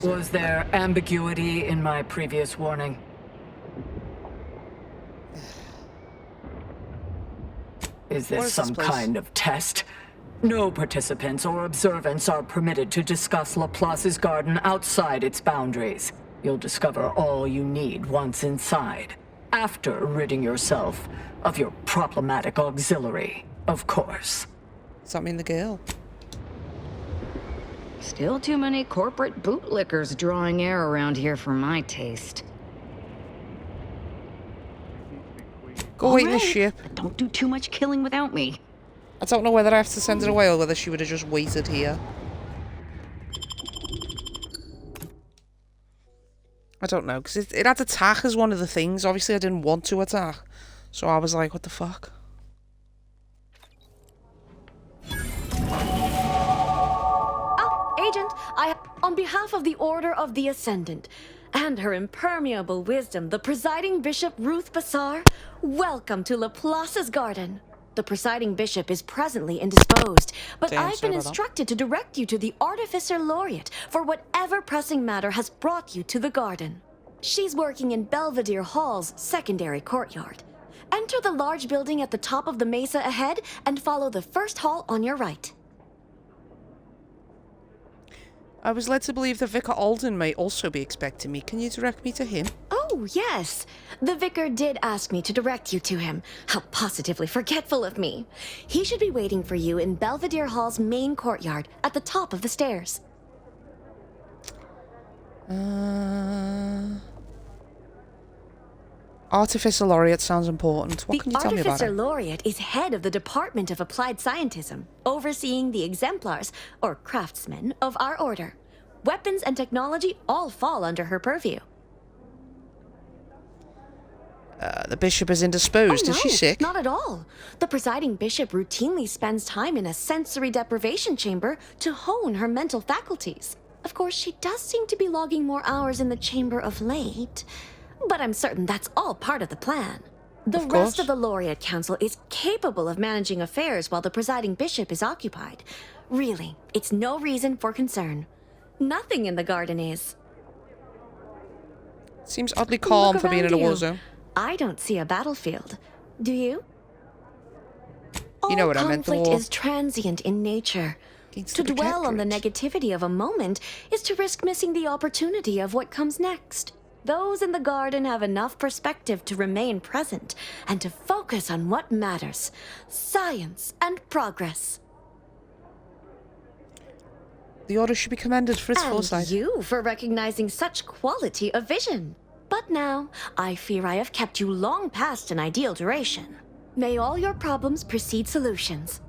Was there ambiguity in my previous warning? Is this some kind of test? No participants or observants are permitted to discuss Laplace's garden outside its boundaries. You'll discover all you need once inside, after ridding yourself of your problematic auxiliary, of course. Does that mean the girl? Still too many corporate bootlickers drawing air around here for my taste. Go wait in the ship. But don't do too much killing without me. I don't know whether I have to send her away or whether she would have just waited here. I don't know, because it had attack as one of the things. Obviously, I didn't want to attack. So I was like, what the fuck? Agent, on behalf of the Order of the Ascendant and her impermeable wisdom, the presiding Bishop Ruth Bassar, welcome to Laplace's garden. The presiding bishop is presently indisposed, but I've been instructed to direct you to the Artificer Laureate for whatever pressing matter has brought you to the garden. She's working in Belvedere Hall's secondary courtyard. Enter the large building at the top of the mesa ahead and follow the first hall on your right. I was led to believe that Vicar Alden may also be expecting me. Can you direct me to him? Oh, yes. The vicar did ask me to direct you to him. How positively forgetful of me. He should be waiting for you in Belvedere Hall's main courtyard at the top of the stairs. Artificer Laureate sounds important. What can you tell me about The it? Artificer Laureate is head of the Department of Applied Scientism, overseeing the exemplars, or craftsmen, of our order. Weapons and technology all fall under her purview. The bishop is indisposed. Oh, Is she no, sick? Not at all. The presiding bishop routinely spends time in a sensory deprivation chamber to hone her mental faculties. Of course, she does seem to be logging more hours in the chamber of late, but I'm certain that's all part of the plan. The rest of the Laureate Council is capable of managing affairs while the presiding bishop is occupied. Really, it's no reason for concern. Nothing in the garden is. Seems oddly calm Look for being in a around war you. zone. I don't see a battlefield. Do you? You know what I meant, the Conflict war. is transient in nature. Against To the dwell on the Protectorate. negativity of a moment is to risk missing the opportunity of what comes next. Those in the garden have enough perspective to remain present and to focus on what matters: science and progress. The order should be commended for its And foresight. you for recognizing such quality of vision. But now, I fear I have kept you long past an ideal duration. May all your problems precede solutions.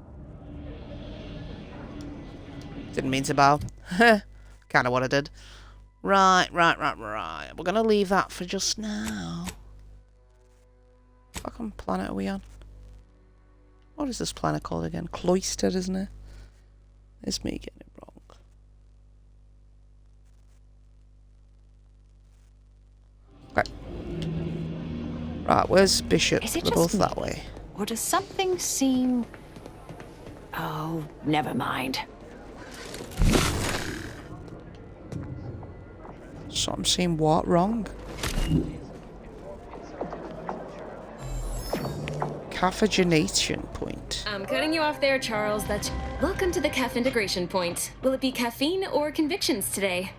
Didn't mean to bow. Kind of what I did. Right. We're going to leave that for just now. What fucking planet are we on? What is this planet called again? Cloister, isn't it? It's me getting it wrong. Okay. Right, where's Bishop? Is it They're just both that way. Or does something seem... Oh, never mind. So I'm seeing what wrong? Caffeination point. I'm cutting you off there, Charles. Welcome to the CAF integration point. Will it be caffeine or convictions today?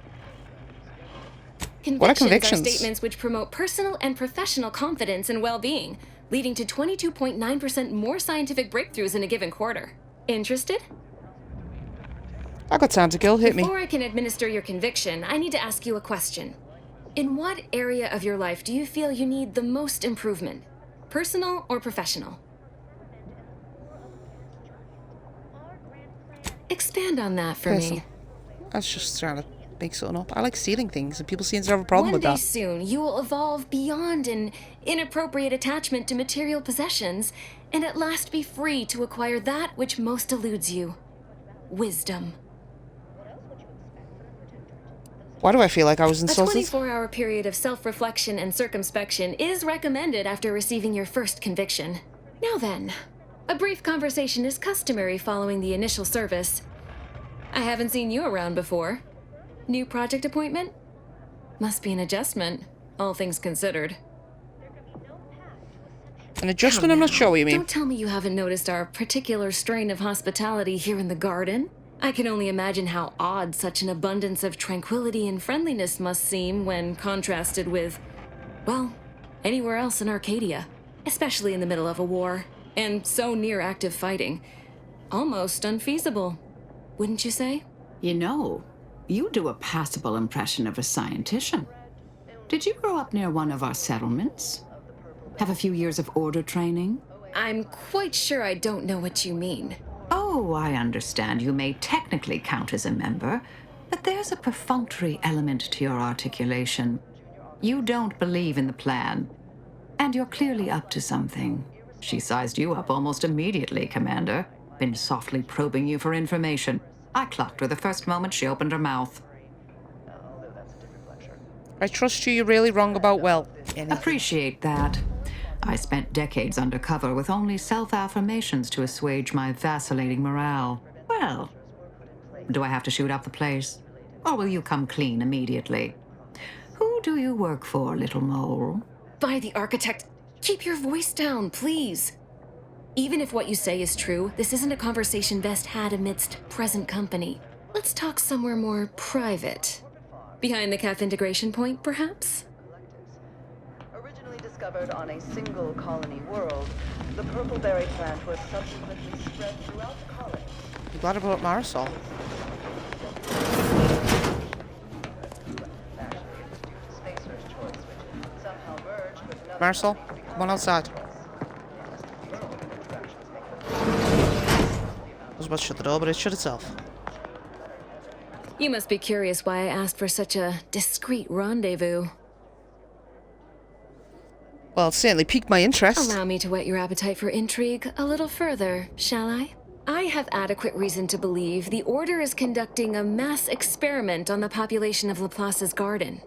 What are convictions? Are statements which promote personal and professional confidence and well-being, leading to 22.9% more scientific breakthroughs in a given quarter. Interested? I got time to kill. Hit me. Before I can administer your conviction, I need to ask you a question. In what area of your life do you feel you need the most improvement? Personal or professional? Expand on that for Personal. me. I was just trying to make something up. I like stealing things, and people seem to have a problem One with day that. soon, you will evolve beyond an inappropriate attachment to material possessions, and at last be free to acquire that which most eludes you. Wisdom. Why do I feel like I was A insulted? 24-hour period of self-reflection and circumspection is recommended after receiving your first conviction. Now then, a brief conversation is customary following the initial service. I haven't seen you around before. New project appointment? Must be an adjustment, all things considered. An adjustment? I'm not sure what you mean. Don't tell me you haven't noticed our particular strain of hospitality here in the garden. I can only imagine how odd such an abundance of tranquility and friendliness must seem when contrasted with, well, anywhere else in Arcadia. Especially in the middle of a war, and so near active fighting. Almost unfeasible, wouldn't you say? You know, you do a passable impression of a scientician. Did you grow up near one of our settlements? Have a few years of order training? I'm quite sure I don't know what you mean. Oh, I understand you may technically count as a member, but there's a perfunctory element to your articulation. You don't believe in the plan, and you're clearly up to something. She sized you up almost immediately, Commander. Been softly probing you for information. I clocked her the first moment she opened her mouth. I trust you. You're really wrong about, well, anything. Appreciate that. I spent decades undercover with only self-affirmations to assuage my vacillating morale. Well, do I have to shoot up the place? Or will you come clean immediately? Who do you work for, little mole? By the architect, keep your voice down, please. Even if what you say is true, this isn't a conversation best had amidst present company. Let's talk somewhere more private. Behind the CAF integration point, perhaps? Originally discovered on a single colony world, the purpleberry plant was subsequently spread throughout the colony. I'm glad I brought Marisol. Marisol, come on outside. I was about to shut the door, but it shut itself. You must be curious why I asked for such a discreet rendezvous. Well, it certainly piqued my interest. Allow me to whet your appetite for intrigue a little further, shall I? I have adequate reason to believe the Order is conducting a mass experiment on the population of Laplace's garden.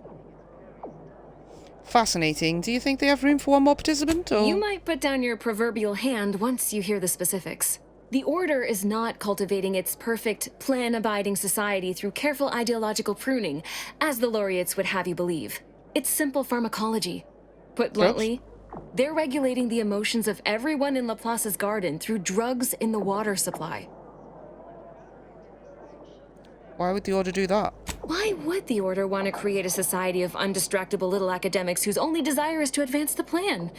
Fascinating. Do you think they have room for one more participant, or...? You might put down your proverbial hand once you hear the specifics. The Order is not cultivating its perfect, plan-abiding society through careful ideological pruning, as the laureates would have you believe. It's simple pharmacology. Put bluntly, they're regulating the emotions of everyone in Laplace's garden through drugs in the water supply. Why would the Order do that? Why would the Order want to create a society of undistractable little academics whose only desire is to advance the plan?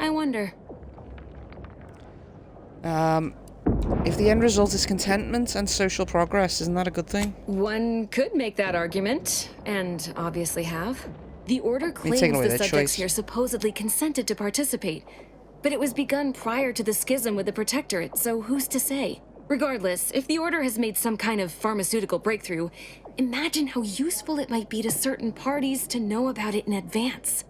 I wonder. If the end result is contentment and social progress, isn't that a good thing? One could make that argument, and obviously have. The Order claims taking away the their subjects choice. here supposedly consented to participate, but it was begun prior to the schism with the Protectorate, so who's to say? Regardless, if the Order has made some kind of pharmaceutical breakthrough, imagine how useful it might be to certain parties to know about it in advance.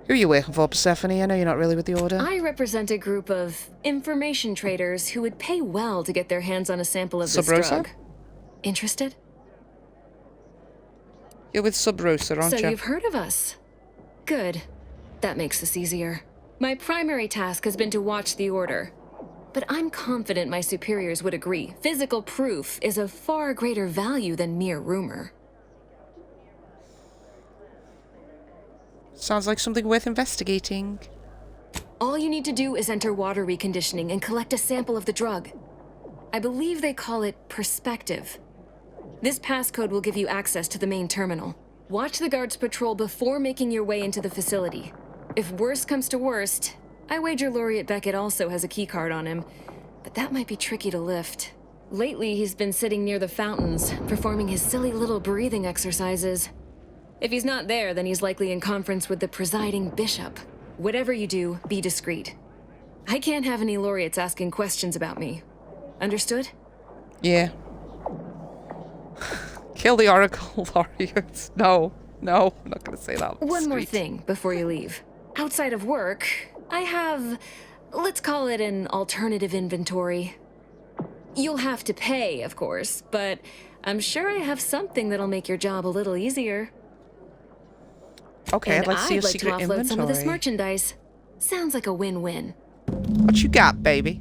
Who are you working for, Persephone? I know you're not really with the Order. I represent a group of information traders who would pay well to get their hands on a sample of this Sub Rosa? drug. Interested? You're with Sub Rosa, aren't So you? you've heard of us. Good. That makes this easier. My primary task has been to watch the Order. But I'm confident my superiors would agree. Physical proof is of far greater value than mere rumor. Sounds like something worth investigating. All you need to do is enter water reconditioning and collect a sample of the drug. I believe they call it Perspective. This passcode will give you access to the main terminal. Watch the guards patrol before making your way into the facility. If worst comes to worst, I wager Laureate Beckett also has a keycard on him, but that might be tricky to lift. Lately, he's been sitting near the fountains, performing his silly little breathing exercises. If he's not there, then he's likely in conference with the presiding bishop. Whatever you do, be discreet. I can't have any laureates asking questions about me. Understood? Yeah. Kill the Oracle Laureates. No, I'm not going to say that. One more Sweet. thing before you leave. Outside of work, I have, let's call it an alternative inventory. You'll have to pay, of course, but I'm sure I have something that'll make your job a little easier. Okay, And let's see your I'd like secret to offload some of this inventory. merchandise. Sounds like a win-win. What you got, baby?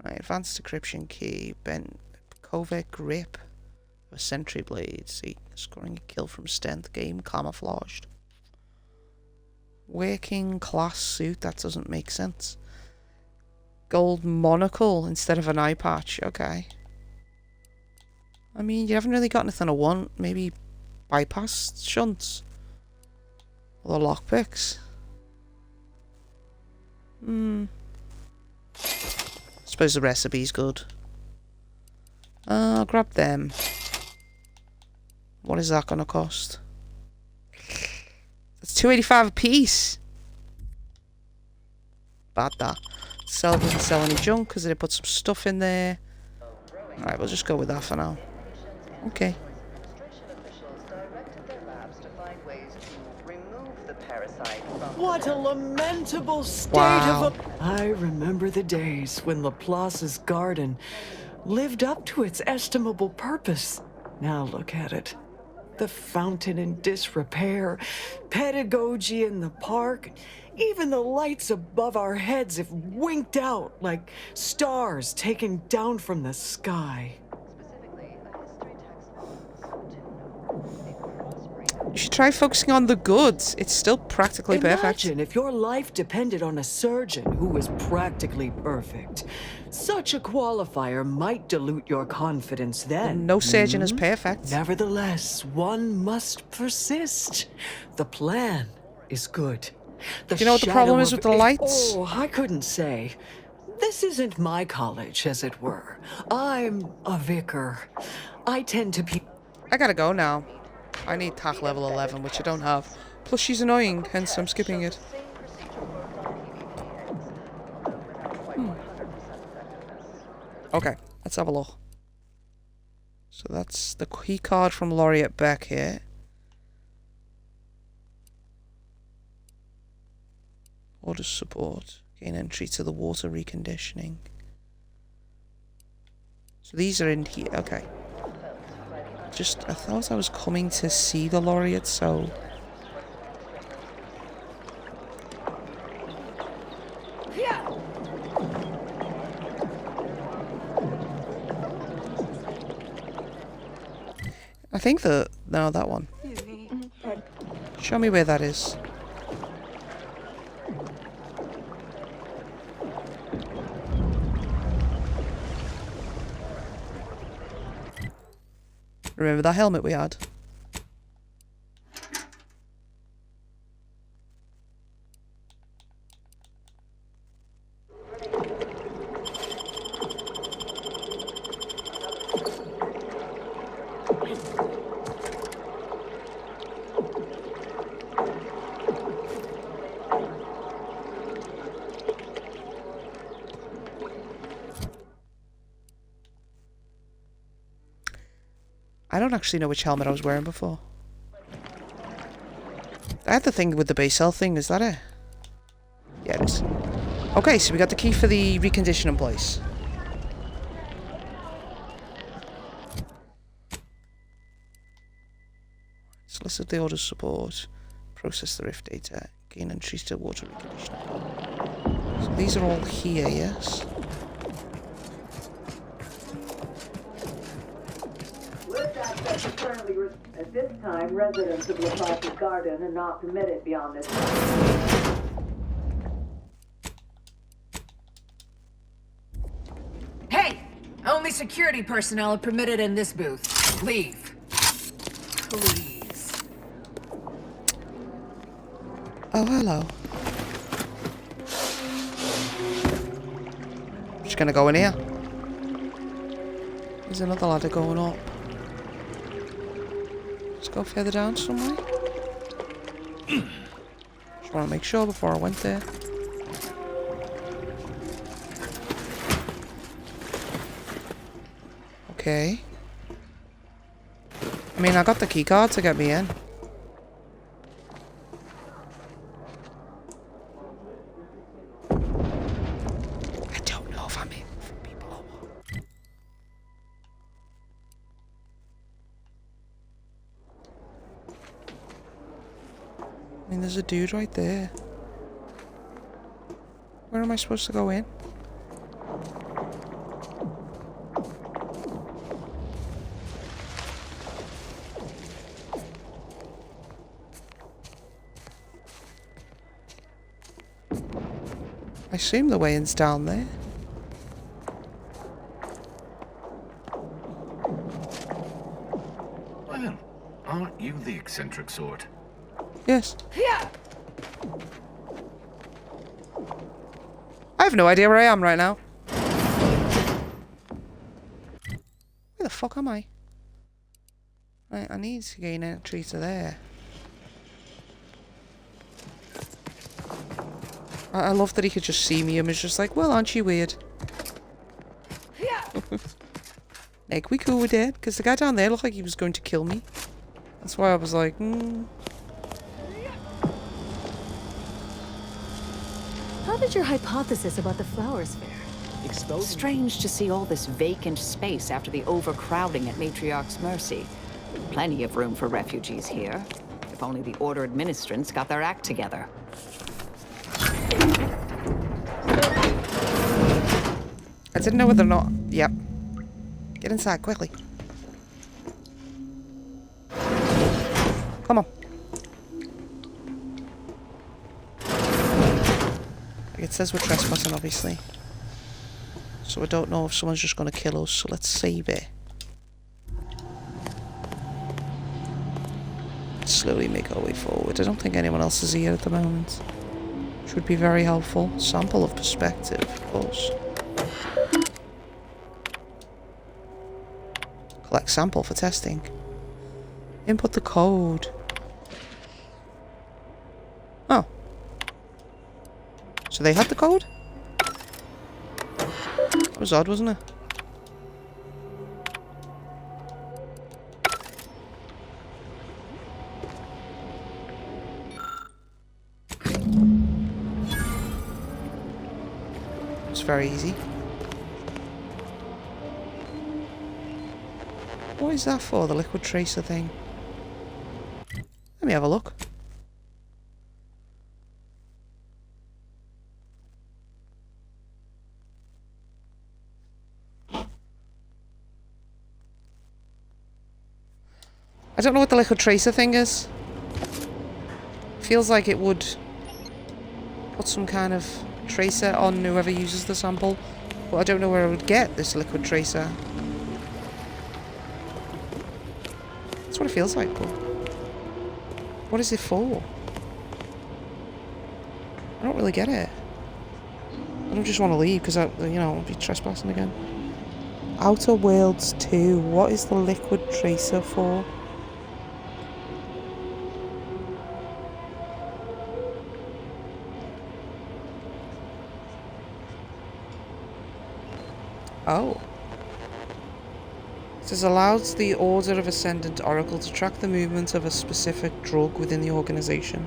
Right, advanced decryption key, bent covert grip, a sentry blade. See, scoring a kill from stealth game, camouflaged. Working class suit, that doesn't make sense. Gold monocle instead of an eye patch, okay. I mean, you haven't really got anything I want. Maybe bypass shunts. Or the lockpicks. Suppose the recipe's good. I'll grab them. What is that gonna cost? That's $2.85 a piece. Bad that. Doesn't sell any junk because they put some stuff in there. Alright, we'll just go with that for now. Okay. What a lamentable state Wow. I remember the days when Laplace's garden lived up to its estimable purpose. Now look at it. The fountain in disrepair, pedagogy in the park, even the lights above our heads have winked out like stars taken down from the sky. You should try focusing on the goods. It's still practically perfect. Imagine if your life depended on a surgeon who was practically perfect. Such a qualifier might dilute your confidence then. No surgeon is perfect. Nevertheless, one must persist. The plan is good. Do you know what the problem is with the lights? Oh, I couldn't say. This isn't my college, as it were. I'm a vicar. I tend to be... I gotta go now. I need tack level 11, which I don't have. Plus she's annoying, hence I'm skipping it. Okay, let's have a look. So that's the key card from Laureate Beck here. Order support. Gain entry to the water reconditioning. So these are in here. Okay. I thought I was coming to see the Laureate, so... I think no, that one. Show me where that is. Remember that helmet we had? I don't actually know which helmet I was wearing before. I had the thing with the base health thing, is that it? Yeah, it is. Okay, so we got the key for the reconditioning place. Solicit the order support. Process the rift data. Gain entry to water reconditioning. So these are all here, yes? Currently, at this time, residents of Laplace's Garden are not permitted beyond this. Hey! Only security personnel are permitted in this booth. Leave. Please. Oh, hello. Just gonna go in here. There's another ladder going up. Let's go further down somewhere. Just want to make sure before I went there. Okay. I mean, I got the key card to get me in. I don't know if I'm in for people or what. I mean, there's a dude right there. Where am I supposed to go in? I assume the way in's down there. Well, aren't you the eccentric sort? Yes. I have no idea where I am right now. Where the fuck am I? Right, I need to gain entry to there. I love that he could just see me and was just like, well, aren't you weird? Like, we cool with that? Because the guy down there looked like he was going to kill me. That's why I was like, How did your hypothesis about the flowers fare? Strange to see all this vacant space after the overcrowding at Matriarch's Mercy. Plenty of room for refugees here. If only the Order administrants got their act together. I didn't know whether or not... Yep. Get inside, quickly. Come on. It says we're trespassing, obviously. So I don't know if someone's just going to kill us, so let's save it. Slowly make our way forward. I don't think anyone else is here at the moment. Which would be very helpful. Sample of perspective, of course. Collect sample for testing. Input the code. Oh. So they had the code? That was odd, wasn't it? It's very easy. What is that for, the liquid tracer thing? Let me have a look. I don't know what the liquid tracer thing is. Feels like it would put some kind of tracer on whoever uses the sample, but I don't know where I would get this liquid tracer. That's what it feels like, but what is it for? I don't really get it. I don't just want to leave because I, you know, I'll be trespassing again. Outer Worlds 2. What is the liquid tracer for? Oh. It says allows the Order of Ascendant Oracle to track the movement of a specific drug within the organization.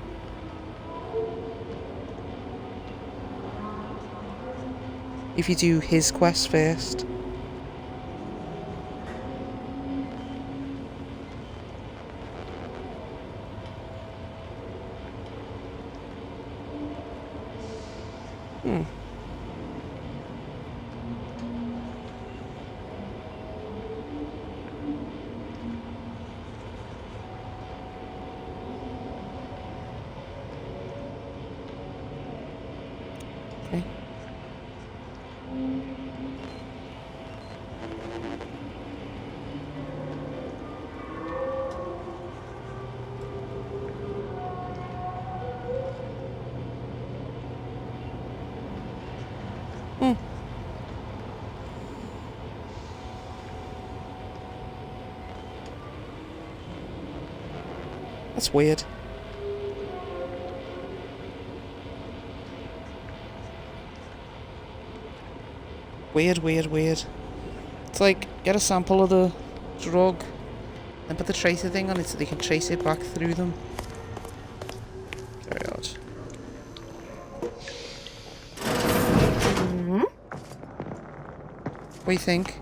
If you do his quest first. Okay. That's weird. Weird. It's like, get a sample of the drug and put the tracer thing on it so they can trace it back through them. Very odd. What do you think?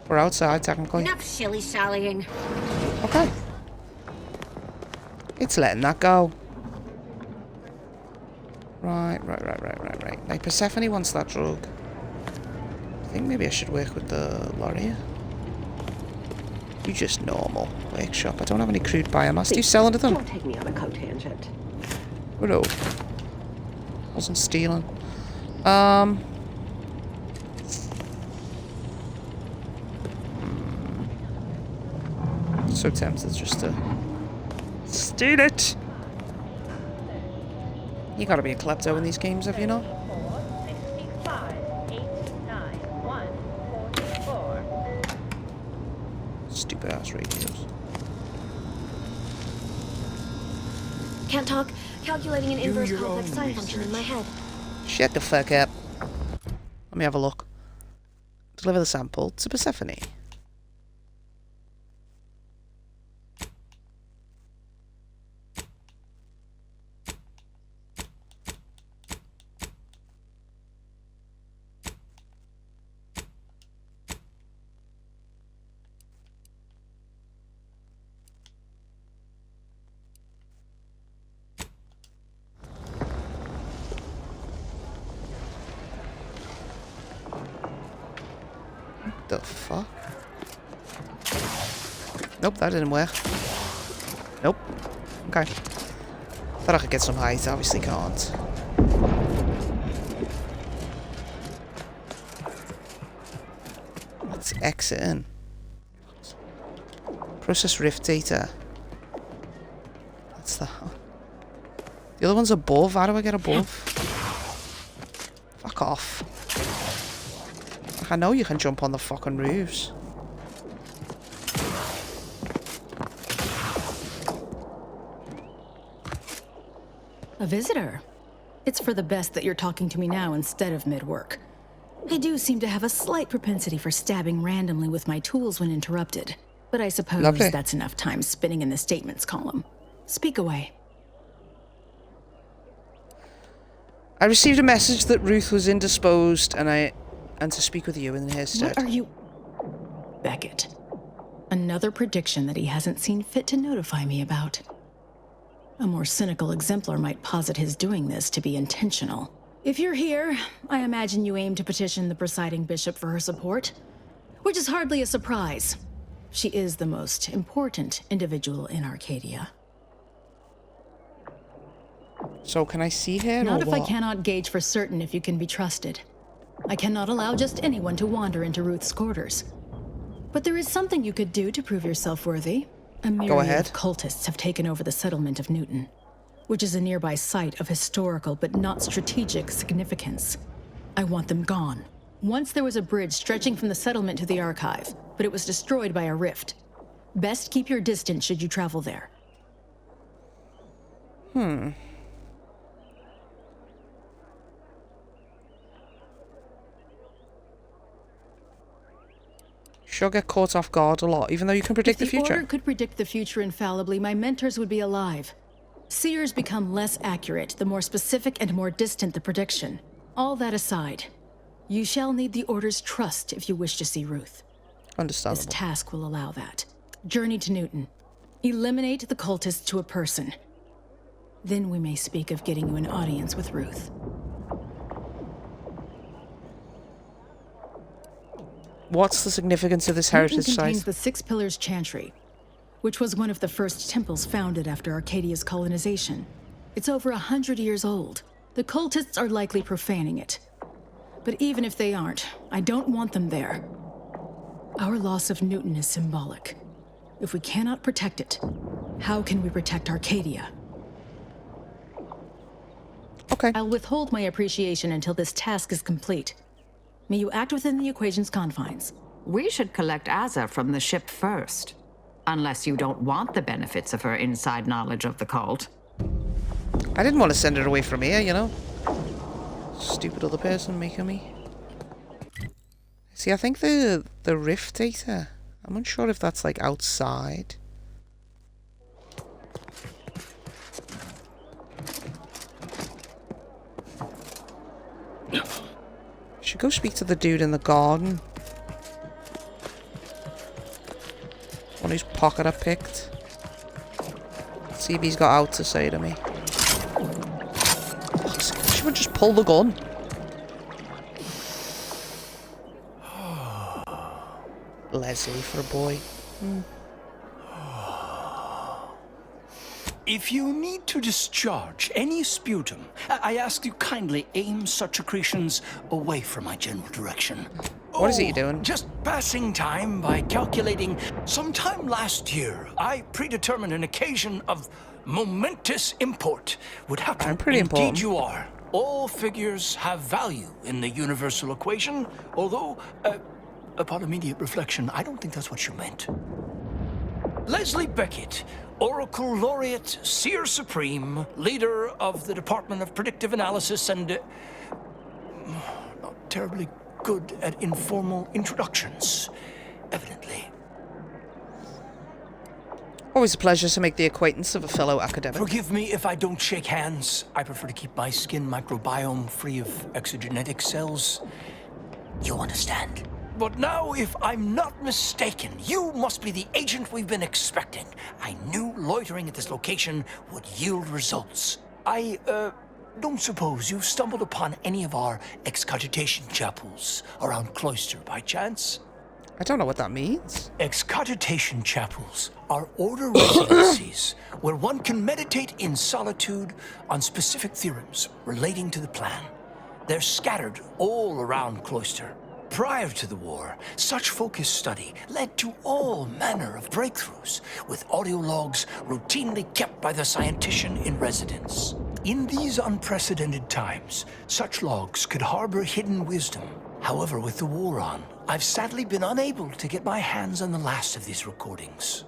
We're outside, technically. Enough shilly-shallying. Okay. It's letting that go. Right. Like, Persephone wants that drug. I think maybe I should work with the lorry. You just normal workshop. I don't have any crude biomass. Do you sell into them? Don't take me on a co-tangent. No. Wasn't stealing. So tempted just to steal it. You gotta be a klepto in these games, have you not? Stupid ass radios. Can't talk. Calculating an inverse complex sine function in my head. Shut the fuck up. Let me have a look. Deliver the sample to Persephone. The fuck? Nope, that didn't work. Nope. Okay. Thought I could get some height, obviously can't. Let's exit in. Process rift data. What's that? The other one's above. How do I get above? Fuck off. I know you can jump on the fucking roofs. A visitor. It's for the best that you're talking to me now instead of mid-work. I do seem to have a slight propensity for stabbing randomly with my tools when interrupted. But I suppose Lovely. that's enough time spinning in the statements column. Speak away. I received a message that Ruth was indisposed and to speak with you in his stead. What are you... Beckett. Another prediction that he hasn't seen fit to notify me about. A more cynical exemplar might posit his doing this to be intentional. If you're here, I imagine you aim to petition the presiding bishop for her support, which is hardly a surprise. She is the most important individual in Arcadia. So can I see her Not or if what? I cannot gauge for certain if you can be trusted. I cannot allow just anyone to wander into Ruth's quarters. But there is something you could do to prove yourself worthy. A myriad ahead. of cultists have taken over the settlement of Newton, which is a nearby site of historical but not strategic significance. I want them gone. Once there was a bridge stretching from the settlement to the archive, but it was destroyed by a rift. Best keep your distance should you travel there. She'll get caught off guard a lot, even though you can predict the If the future. Order could predict the future infallibly, my mentors would be alive. Seers become less accurate the more specific and more distant the prediction. All that aside, you shall need the Order's trust if you wish to see Ruth. This Understandable. task will allow that. Journey to Newton. Eliminate the cultists to a person. Then we may speak of getting you an audience with Ruth. What's the significance of this Newton heritage contains site? the Six Pillars Chantry, which was one of the first temples founded after Arcadia's colonization. It's over 100 years old. The cultists are likely profaning it. But even if they aren't, I don't want them there. Our loss of Newton is symbolic. If we cannot protect it, how can we protect Arcadia? Okay. I'll withhold my appreciation until this task is complete. May you act within the equation's confines. We should collect Azza from the ship first. Unless you don't want the benefits of her inside knowledge of the cult. I didn't want to send her away from here, you know. Stupid other person making me. See, I think the rift data, I'm unsure if that's like outside. Should go speak to the dude in the garden. One whose pocket I picked. See if he's got out to say to me. She would just pull the gun. Leslie for a boy. If you need to discharge any sputum, I ask you kindly aim such accretions away from my general direction. What is he doing? Just passing time by calculating. Sometime last year, I predetermined an occasion of momentous import would happen. I'm pretty Indeed important. you are. All figures have value in the universal equation, although, upon immediate reflection, I don't think that's what you meant. Leslie Beckett, Oracle Laureate, Seer Supreme, leader of the Department of Predictive Analysis, and not terribly good at informal introductions, evidently. Always a pleasure to make the acquaintance of a fellow academic. Forgive me if I don't shake hands. I prefer to keep my skin microbiome free of exogenetic cells. You understand? But now, if I'm not mistaken, you must be the agent we've been expecting. I knew loitering at this location would yield results. I, don't suppose you've stumbled upon any of our excogitation chapels around Cloister by chance? I don't know what that means. Excogitation chapels are order residencies where one can meditate in solitude on specific theorems relating to the plan. They're scattered all around Cloister. Prior to the war, such focused study led to all manner of breakthroughs, with audio logs routinely kept by the scientician in residence. In these unprecedented times, such logs could harbor hidden wisdom. However, with the war on, I've sadly been unable to get my hands on the last of these recordings.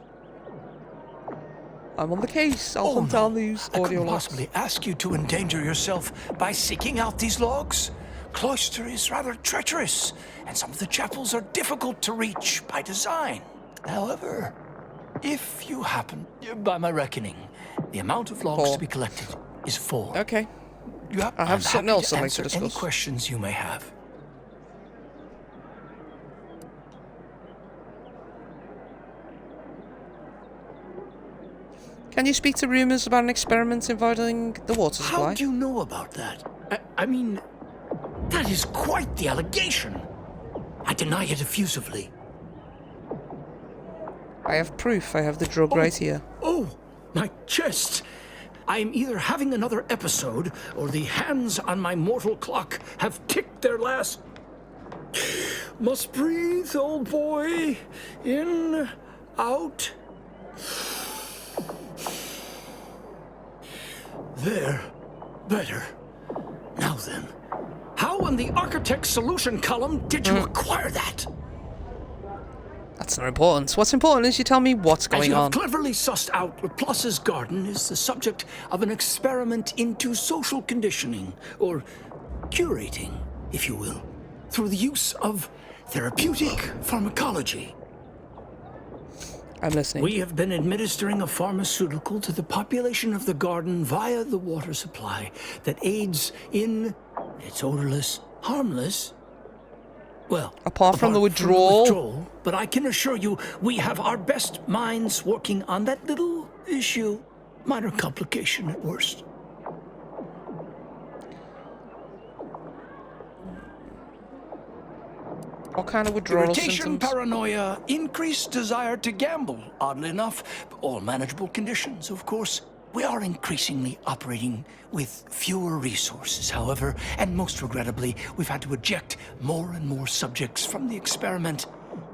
I'm on the case. I'll hunt down these I audio couldn't logs. possibly ask you to endanger yourself by seeking out these logs. Cloister is rather treacherous, and some of the chapels are difficult to reach by design. However, if you happen, by my reckoning, the amount of logs to be collected is 4. Okay. I have I'm something happy else to I'd like to answer any discuss. questions you may have. Can you speak to rumours about an experiment involving the water supply? How do you know about that? I mean, that is quite the allegation. I deny it effusively. I have proof. I have the drug right here. Oh, my chest! I am either having another episode, or the hands on my mortal clock have ticked their last. Must breathe, old boy. In, out. There. Better. Now then, how in the architect's solution column did you acquire that? That's not important. What's important is you tell me what's As going you on. have cleverly sussed out, Laplace's garden is the subject of an experiment into social conditioning, or curating, if you will, through the use of therapeutic pharmacology. I'm listening. We have been administering a pharmaceutical to the population of the garden via the water supply that aids in... It's odorless, harmless. Well, apart from the withdrawal. But I can assure you, we have our best minds working on that little issue. Minor complication at worst. What kind of withdrawal Irritation, symptoms? paranoia, increased desire to gamble, oddly enough. All manageable conditions, of course. We are increasingly operating with fewer resources, however, and most regrettably, we've had to eject more and more subjects from the experiment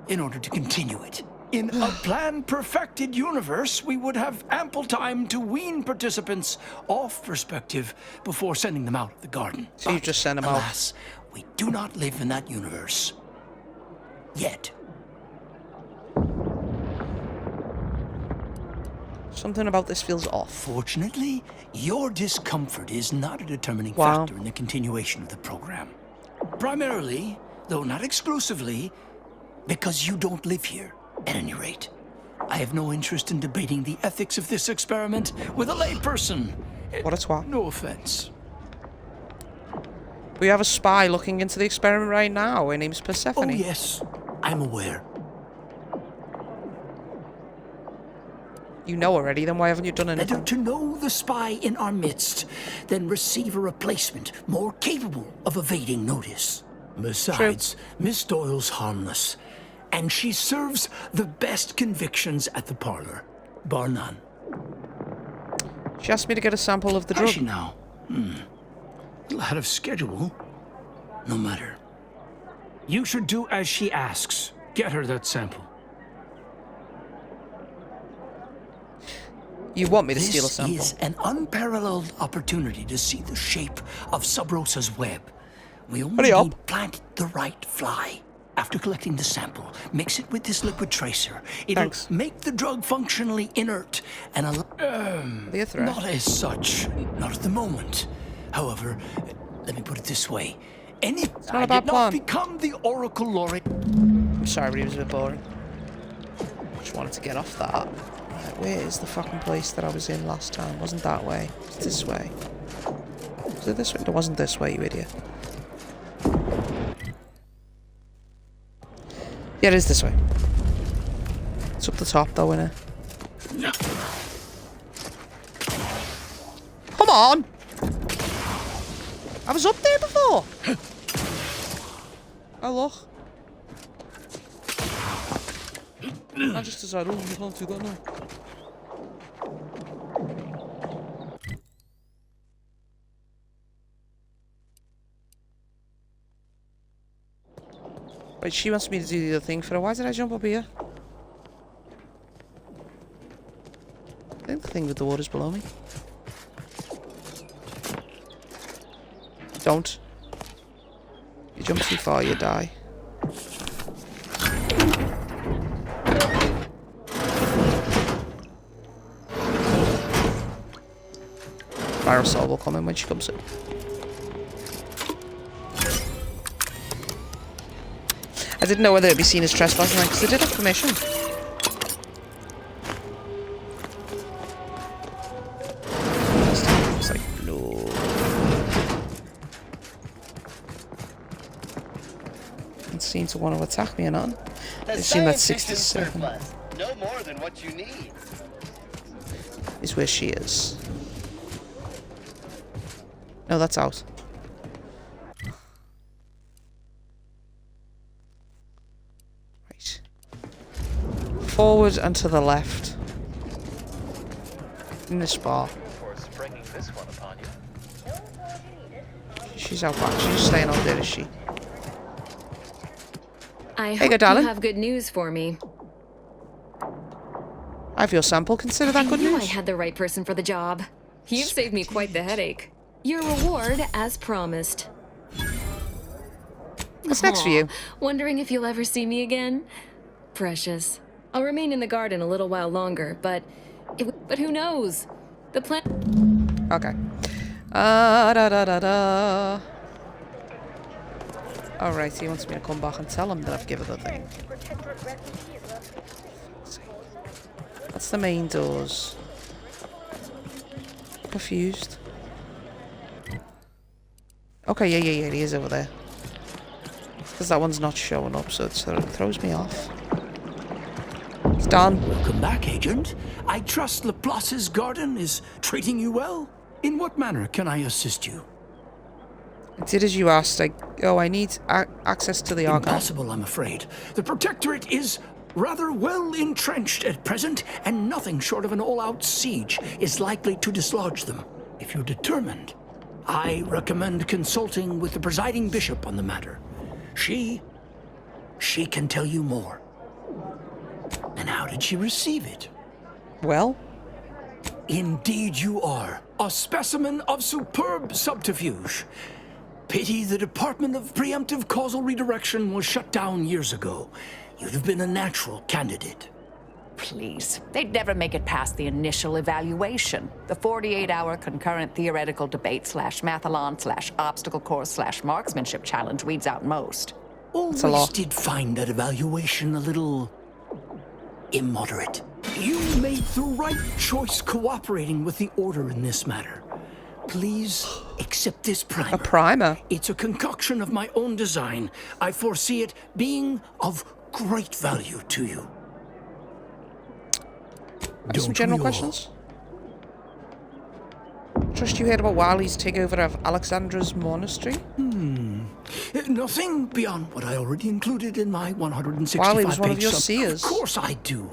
in order to continue it. In a plan-perfected universe, we would have ample time to wean participants off perspective before sending them out of the garden. So you just send them out? Alas, we do not live in that universe. Yet. Something about this feels off. Fortunately, your discomfort is not a determining Wow. factor in the continuation of the program. Primarily, though not exclusively, because you don't live here, at any rate. I have no interest in debating the ethics of this experiment with a layperson. What a twat. No offense. We have a spy looking into the experiment right now. Her name's Persephone. Oh, yes. I'm aware. You know already, then why haven't you done anything? Better to know the spy in our midst than receive a replacement more capable of evading notice. Besides, Miss Doyle's harmless, and she serves the best convictions at the parlor, bar none. She asked me to get a sample of the Has drug. she now? A little ahead of schedule. No matter. You should do as she asks. Get her that sample. You want me to steal a sample? This is an unparalleled opportunity to see the shape of Sub Rosa's web. We only need to plant the right fly. After collecting the sample, mix it with this liquid tracer. It'll make the drug functionally inert and not as such. Not at the moment. However, let me put it this way. I did not become the Oracle Laureate. I'm sorry, but it was a bit boring. Just wanted to get off that. Right, where is the fucking place that I was in last time? It wasn't that way. It's this way. Was it this way? It wasn't this way, you idiot. Yeah, it is this way. It's up the top, though, innit? Come on! I was up there before! Oh, look. I just decided, oh, you can't do that now. Wait, she wants me to do the other thing for her. Why did I jump up here? I think the thing with the water's below me. Don't. You jump too far, you die. Marisol will come in when she comes in. I didn't know whether it'd be seen as trespassing, because I did have permission. It's like, no. Doesn't seem to want to attack me or nothing. They've seen that 67. No more than what you need. Is where she is. No, that's out. Right. Forward and to the left. In this bar. She's out back. She's just staying out there, is she? I Hey, hope darling. you have good news for me. I have your sample. Consider that good I knew news. I had the right person for the job. You've saved me quite the headache. Your reward, as promised. What's next for you? Wondering if you'll ever see me again? Precious. I'll remain in the garden a little while longer, but who knows? The plan. Okay. Da da da da. Alright, he wants me to come back and tell him that I've given the thing. That's the main doors. Confused. Okay, yeah, he is over there. Because that one's not showing up, so it sort of throws me off. It's done. Welcome back, Agent. I trust Laplace's garden is treating you well. In what manner can I assist you? I did as you asked. I need access to the archive. Impossible, I'm afraid. The Protectorate is rather well entrenched at present, and nothing short of an all-out siege is likely to dislodge them. If you're determined, I recommend consulting with the presiding bishop on the matter. She can tell you more. And how did she receive it? Well? Indeed you are. A specimen of superb subterfuge. Pity the Department of Preemptive Causal Redirection was shut down years ago. You'd have been a natural candidate. Please. They'd never make it past the initial evaluation. The 48-hour concurrent theoretical debate /mathalon /obstacle course /marksmanship challenge weeds out most. Always did find that evaluation a little immoderate. You made the right choice cooperating with the Order in this matter. Please accept this primer. A primer? It's a concoction of my own design. I foresee it being of great value to you. Some general questions? Trust you heard about Wali's takeover of Alexandra's monastery? Nothing beyond what I already included in my 165-page Wali was one of your seers. Of course I do.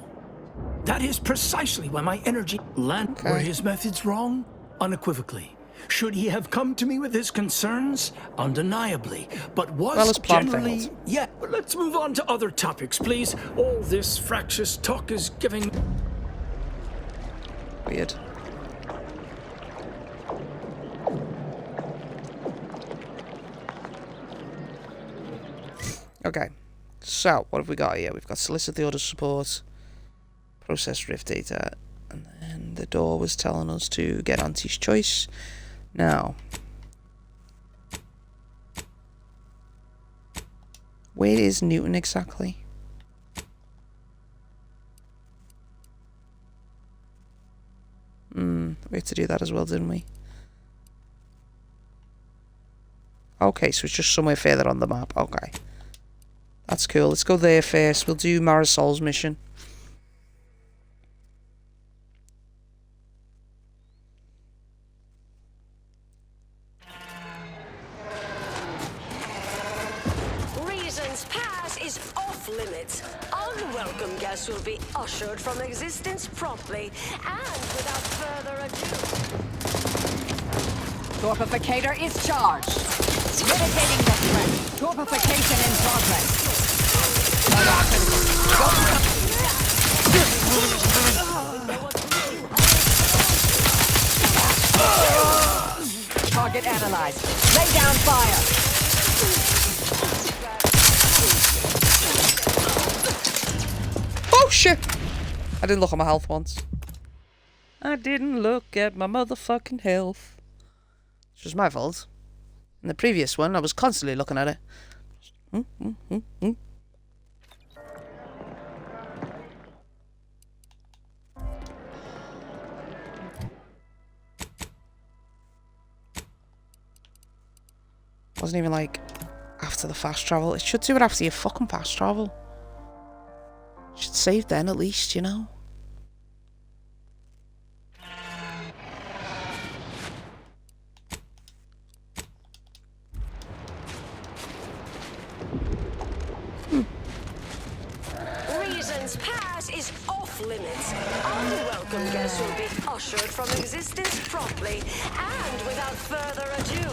That is precisely why my energy land. Were his methods wrong? Unequivocally. Should he have come to me with his concerns? Undeniably. But was generally... Yeah, but let's move on to other topics, please. All this fractious talk is giving... Weird. Okay. So, what have we got here? We've got solicit the order support, process rift data, and then the door was telling us to get Auntie's choice. Now, where is Newton exactly? We had to do that as well, didn't we? Okay, so it's just somewhere further on the map. Okay. That's cool. Let's go there first. We'll do Marisol's mission. Reasons Pass is off limits. Unwelcome guests will be ushered from existence promptly and without further ado. Torpificator is charged. Mitigating the threat. Torpification in progress. Target analyzed. Lay down fire. Oh shit! I didn't look at my health once. I didn't look at my motherfucking health. Which was my fault. In the previous one, I was constantly looking at it. Wasn't even like after the fast travel. It should do it after your fucking fast travel. Should save then at least, you know. Reasons Pass is off limits. Unwelcome guests will be ushered from existence promptly and without further ado.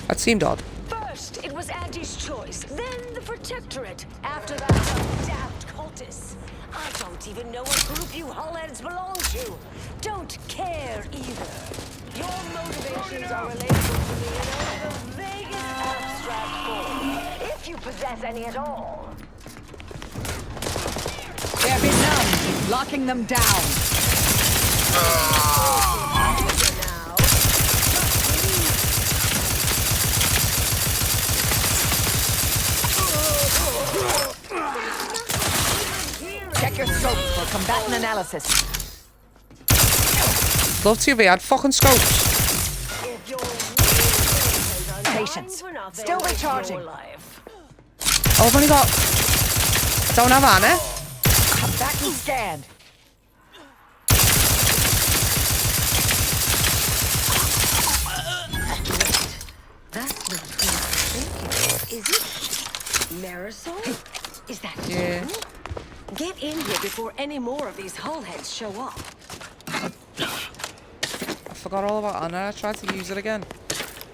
That seemed odd. First, it was Auntie's choice, then the Protectorate. After that, the damned cultists. I don't even know what group you hullheads belong to. Don't care either. Your motivations are relatable to me in only the vaguest abstract form, if you possess any at all. There be none. Locking them down. Check your scope for combatant analysis. Love to if he had fucking scopes. Patience. Still recharging. Oh, I've only got... I don't have Anna. Come back and scan. That's not who I'm thinking, is it? Marisol? Is that Yeah. you? Get in here before any more of these hullheads show up. I forgot all about Anna. I tried to use it again.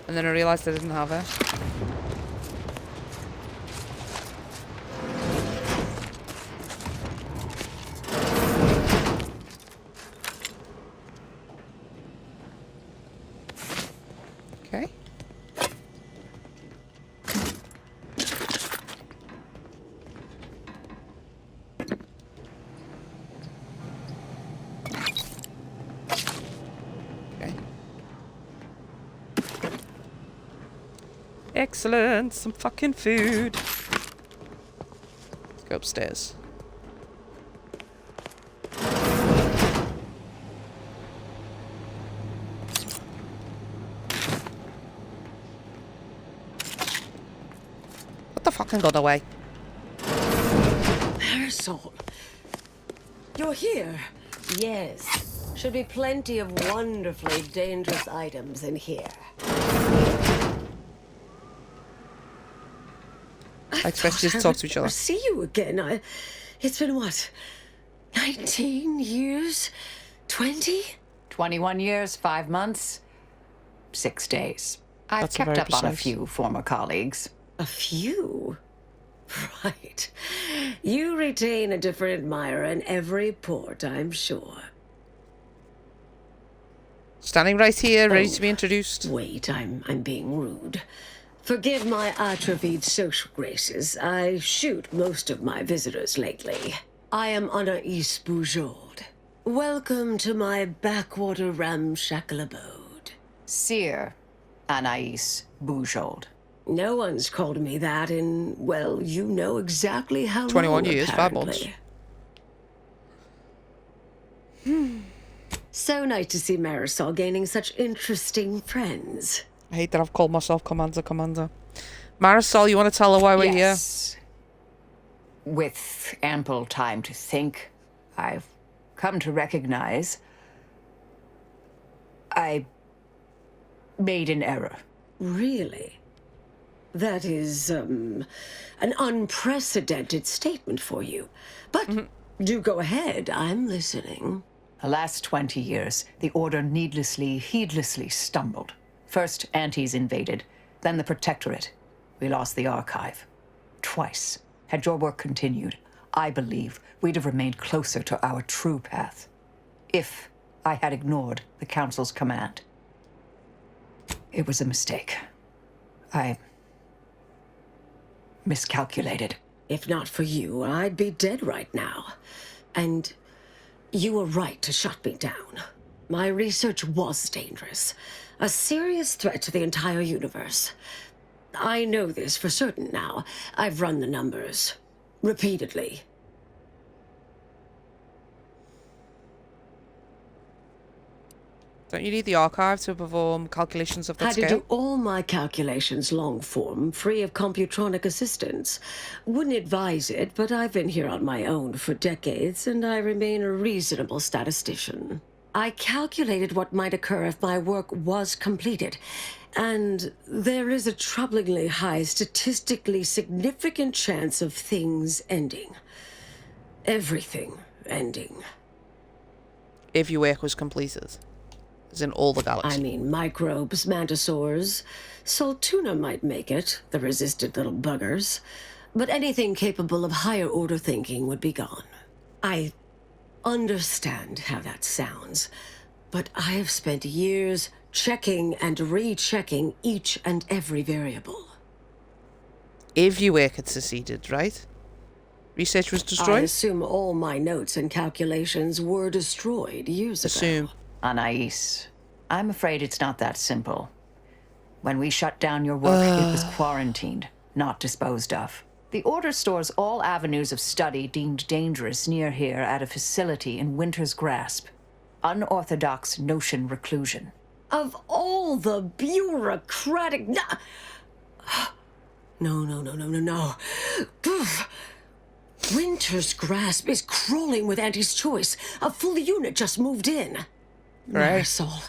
And then I realised I didn't have it. Okay. Excellent, some fucking food. Let's go upstairs. What the fucking got away? Marisol, you're here. Yes. Should be plenty of wonderfully dangerous items in here. I I expect you to talk to each other. I'll see you again. It's been what? 19 years? 20? 21 years, 5 months, 6 days. I've kept up on a few former colleagues. A few? Right. You retain a different admirer in every port, I'm sure. Standing right here, ready to be introduced. Wait, I'm being rude. Forgive my atrophied social graces. I shoot most of my visitors lately. I am Anais Bujold. Welcome to my backwater ramshackle abode. Seer Anais Bujold. No one's called me that in, well, you know exactly how 21 long, years, 5 months. So nice to see Marisol gaining such interesting friends. I hate that I've called myself Commander. Marisol, you want to tell her why we're here? With ample time to think, I've come to recognize I made an error. Really? That is, an unprecedented statement for you. But do go ahead, I'm listening. The last 20 years, the Order heedlessly stumbled. First, Antes invaded, then the Protectorate. We lost the Archive. Twice. Had your work continued, I believe we'd have remained closer to our true path. If I had ignored the Council's command. It was a mistake. I miscalculated. If not for you, I'd be dead right now. And you were right to shut me down. My research was dangerous. A serious threat to the entire universe. I know this for certain now. I've run the numbers. Repeatedly. Don't you need the archive to perform calculations of that Had to scale? do all my calculations long form, free of computronic assistance. Wouldn't advise it, but I've been here on my own for decades, and I remain a reasonable statistician. I calculated what might occur if my work was completed, and there is a troublingly high, statistically significant chance of things ending. Everything ending. If your work was completed. As in all the galaxies. I mean, microbes, mantisaurs. Soltuna might make it, the resistant little buggers. But anything capable of higher order thinking would be gone. I understand how that sounds, but I have spent years checking and rechecking each and every variable. If your work had succeeded, right? Research was I destroyed? assume all my notes and calculations were destroyed years ago. Anais, I'm afraid it's not that simple. When we shut down your work, it was quarantined, not disposed of. The Order stores all avenues of study deemed dangerous near here at a facility in Winter's Grasp. Unorthodox notion reclusion. Of all the bureaucratic... No. Winter's Grasp is crawling with Anti's choice. A full unit just moved in. Right. Marisol,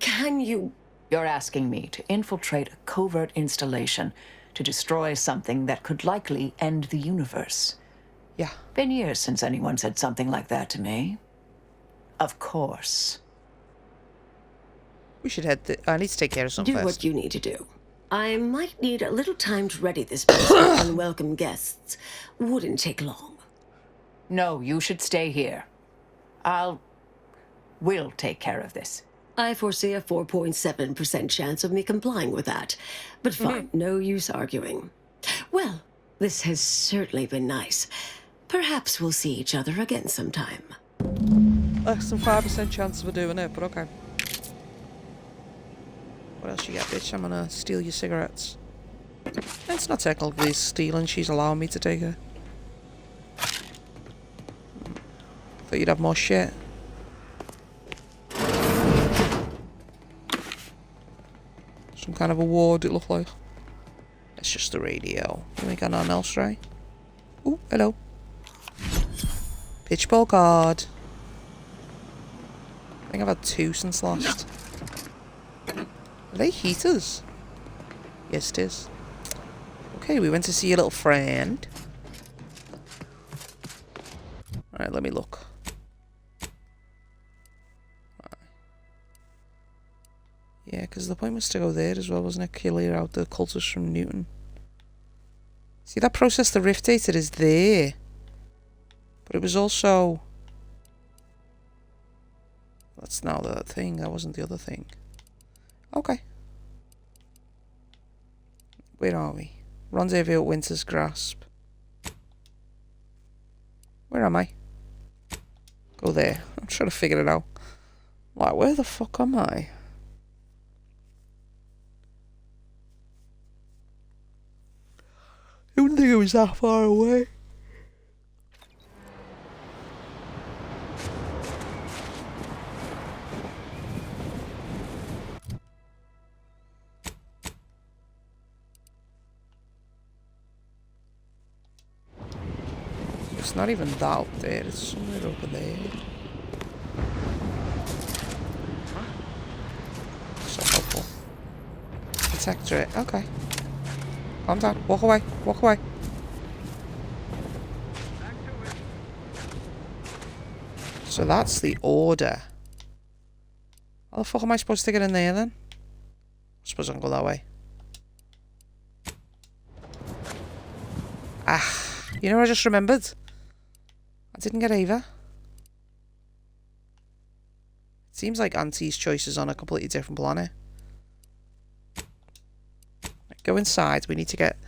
can you... You're asking me to infiltrate a covert installation to destroy something that could likely end the universe. Yeah. Been years since anyone said something like that to me. Of course. We should I need to take care of something Do first. what you need to do. I might need a little time to ready this place for unwelcome guests. Wouldn't take long. No, you should stay here. We'll take care of this. I foresee a 4.7% chance of me complying with that. But fine, no use arguing. Well, this has certainly been nice. Perhaps we'll see each other again sometime. Less than 5% chance of doing it, but okay. What else you got, bitch? I'm gonna steal your cigarettes. It's not technically stealing, she's allowing me to take her. Thought you'd have more shit. Some kind of award, it looked like. It's just the radio. You ain't got nothing else, right? Ooh, hello. Pitchball card. I think I've had 2 since last. Are they heaters? Yes, it is. Okay, we went to see your little friend. Alright, let me look. Yeah, because the point was to go there as well, wasn't it? Clear out the cultists from Newton. See, that process the rift data is there. But it was also... That's now the thing, that wasn't the other thing. Okay. Where are we? Rendezvous at Winter's Grasp. Where am I? Go there. I'm trying to figure it out. Like, where the fuck am I? I wouldn't think it was that far away. It's not even that up there, it's somewhere over there. So helpful. Protectorate, okay. Calm down, walk away, walk away. So that's the order. How the fuck am I supposed to get in there then? I suppose I can go that way. Ah, you know what I just remembered? I didn't get Ava. It seems like Auntie's choice is on a completely different planet. Right, go inside. We need to get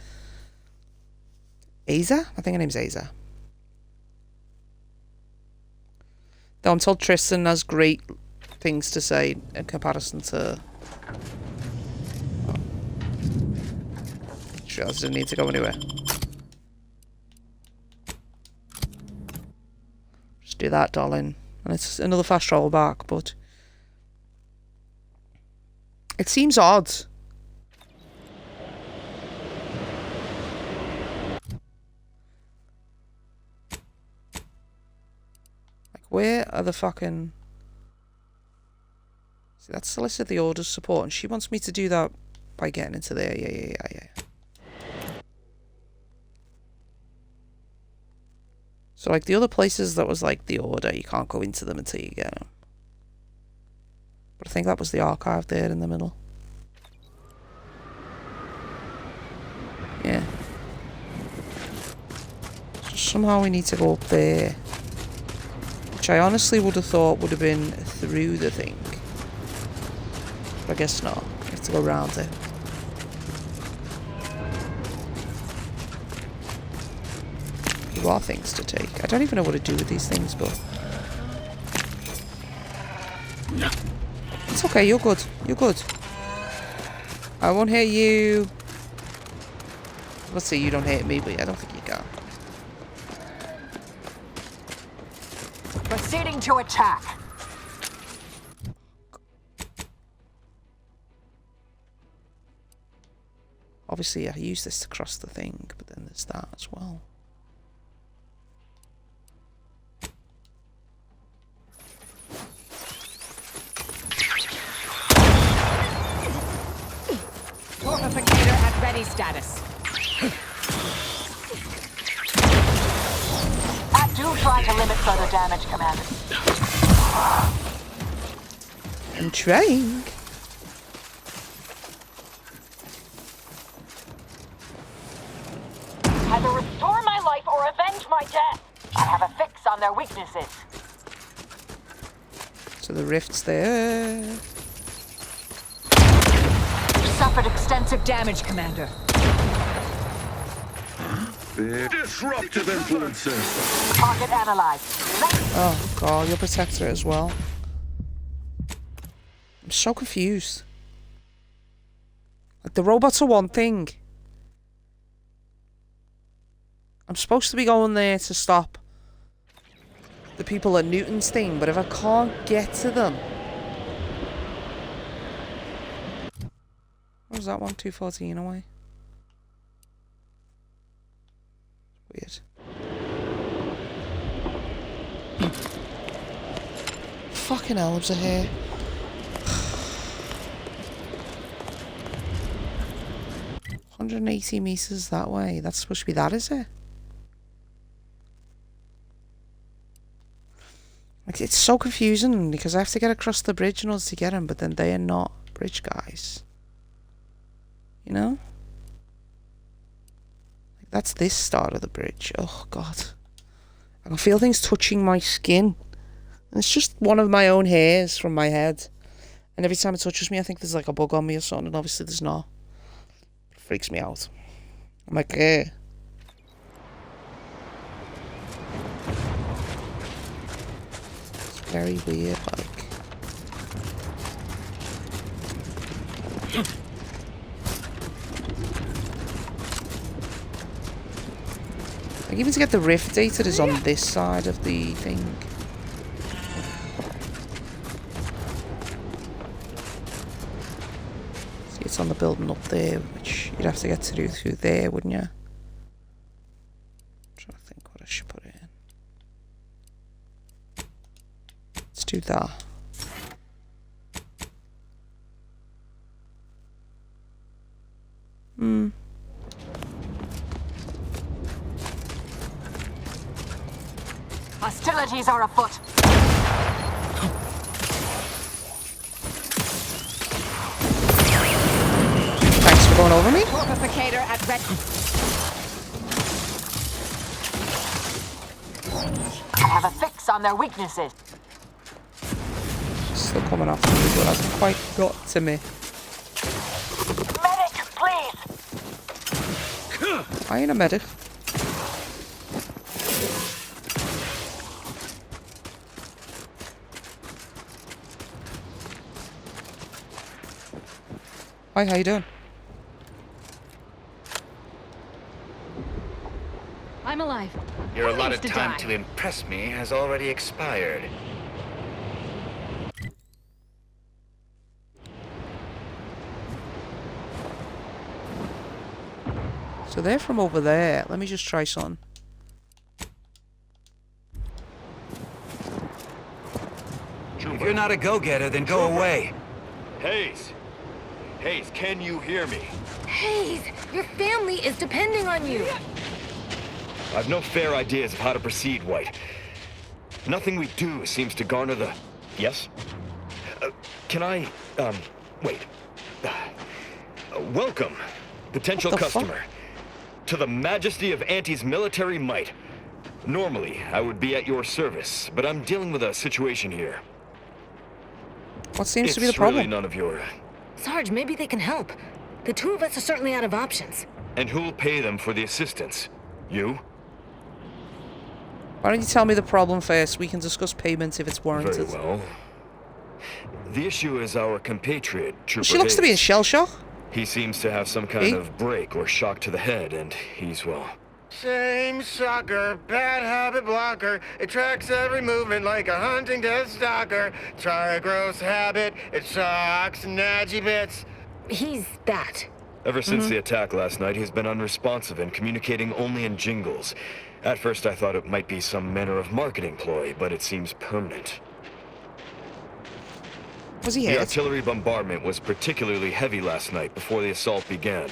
Asa? I think her name's Asa. Though I'm told Tristan has great things to say in comparison to... Oh. She doesn't need to go anywhere. Do that, darling. And it's another fast travel back, but it seems odd. Like, where are the fucking... See, that's solicit the order's support, and she wants me to do that by getting into there. Yeah. So, like, the other places that was, like, the order, you can't go into them until you get them. But I think that was the archive there in the middle. Yeah. So somehow we need to go up there. Which I honestly would have thought would have been through the thing. But I guess not. You have to go around it. There are things to take. I don't even know what to do with these things, but... It's okay, you're good. You're good. I won't hit you. Let's say you don't hit me, but I don't think you can. Proceeding to attack. Obviously, I use this to cross the thing, but then there's that as well. Torpificator at ready status. Do try to limit further damage, Commander. I'm trying. Either restore my life or avenge my death. I have a fix on their weaknesses. So the rift's there. You've suffered extensive damage, Commander. Disruptive influences. Target analyzed. Oh god, you'll protect her as well. I'm so confused. Like, the robots are one thing. I'm supposed to be going there to stop the people at Newton's thing, but if I can't get to them... What was that one? 214 away? Weird. Fucking elves are here. 180 meters that way. That's supposed to be that, is it? Like, it's so confusing because I have to get across the bridge in order to get him, but then they are not bridge guys. You know? Like, that's this start of the bridge. Oh, God. I can feel things touching my skin. And it's just one of my own hairs from my head. And every time it touches me, I think there's like a bug on me or something, and obviously there's not. It freaks me out. I'm like, eh. It's very weird, like. Like, even to get the rift data is on this side of the thing. See, it's on the building up there, which you'd have to get through there, wouldn't you? I'm trying to think what I should put in. Let's do that. Hostilities are afoot. Thanks for going over me. Fortificator at red. I have a fix on their weaknesses. Still coming after me, but hasn't quite got to me. Medic, please. I ain't a medic. Hi, how you doing? I'm alive. Your allotted to time die. to impress me has already expired. So they're from over there. Let me just try something. If you're not a go-getter, then go away. Hayes! Hayes, can you hear me? Hayes, your family is depending on you. I've no fair ideas of how to proceed, White. Nothing we do seems to garner the... Yes? Can I, wait. Welcome, potential customer, to the majesty of Auntie's military might. Normally, I would be at your service, but I'm dealing with a situation here. What seems to be the problem? It's really none of your... Sarge, maybe they can help. The two of us are certainly out of options. And who'll pay them for the assistance? You? Why don't you tell me the problem first? We can discuss payment if it's warranted. Very well. The issue is our compatriot, Trooper She looks to be in Hayes. shell shock. He seems to have some kind of break or shock to the head, and he's, well... Same sucker, bad habit blocker. It tracks every movement like a hunting death stalker. Try a gross habit, it sucks nadgy bits. He's that. Ever since the attack last night, he's been unresponsive and communicating only in jingles. At first I thought it might be some manner of marketing ploy, but it seems permanent. Was he The hit? artillery bombardment was particularly heavy last night before the assault began.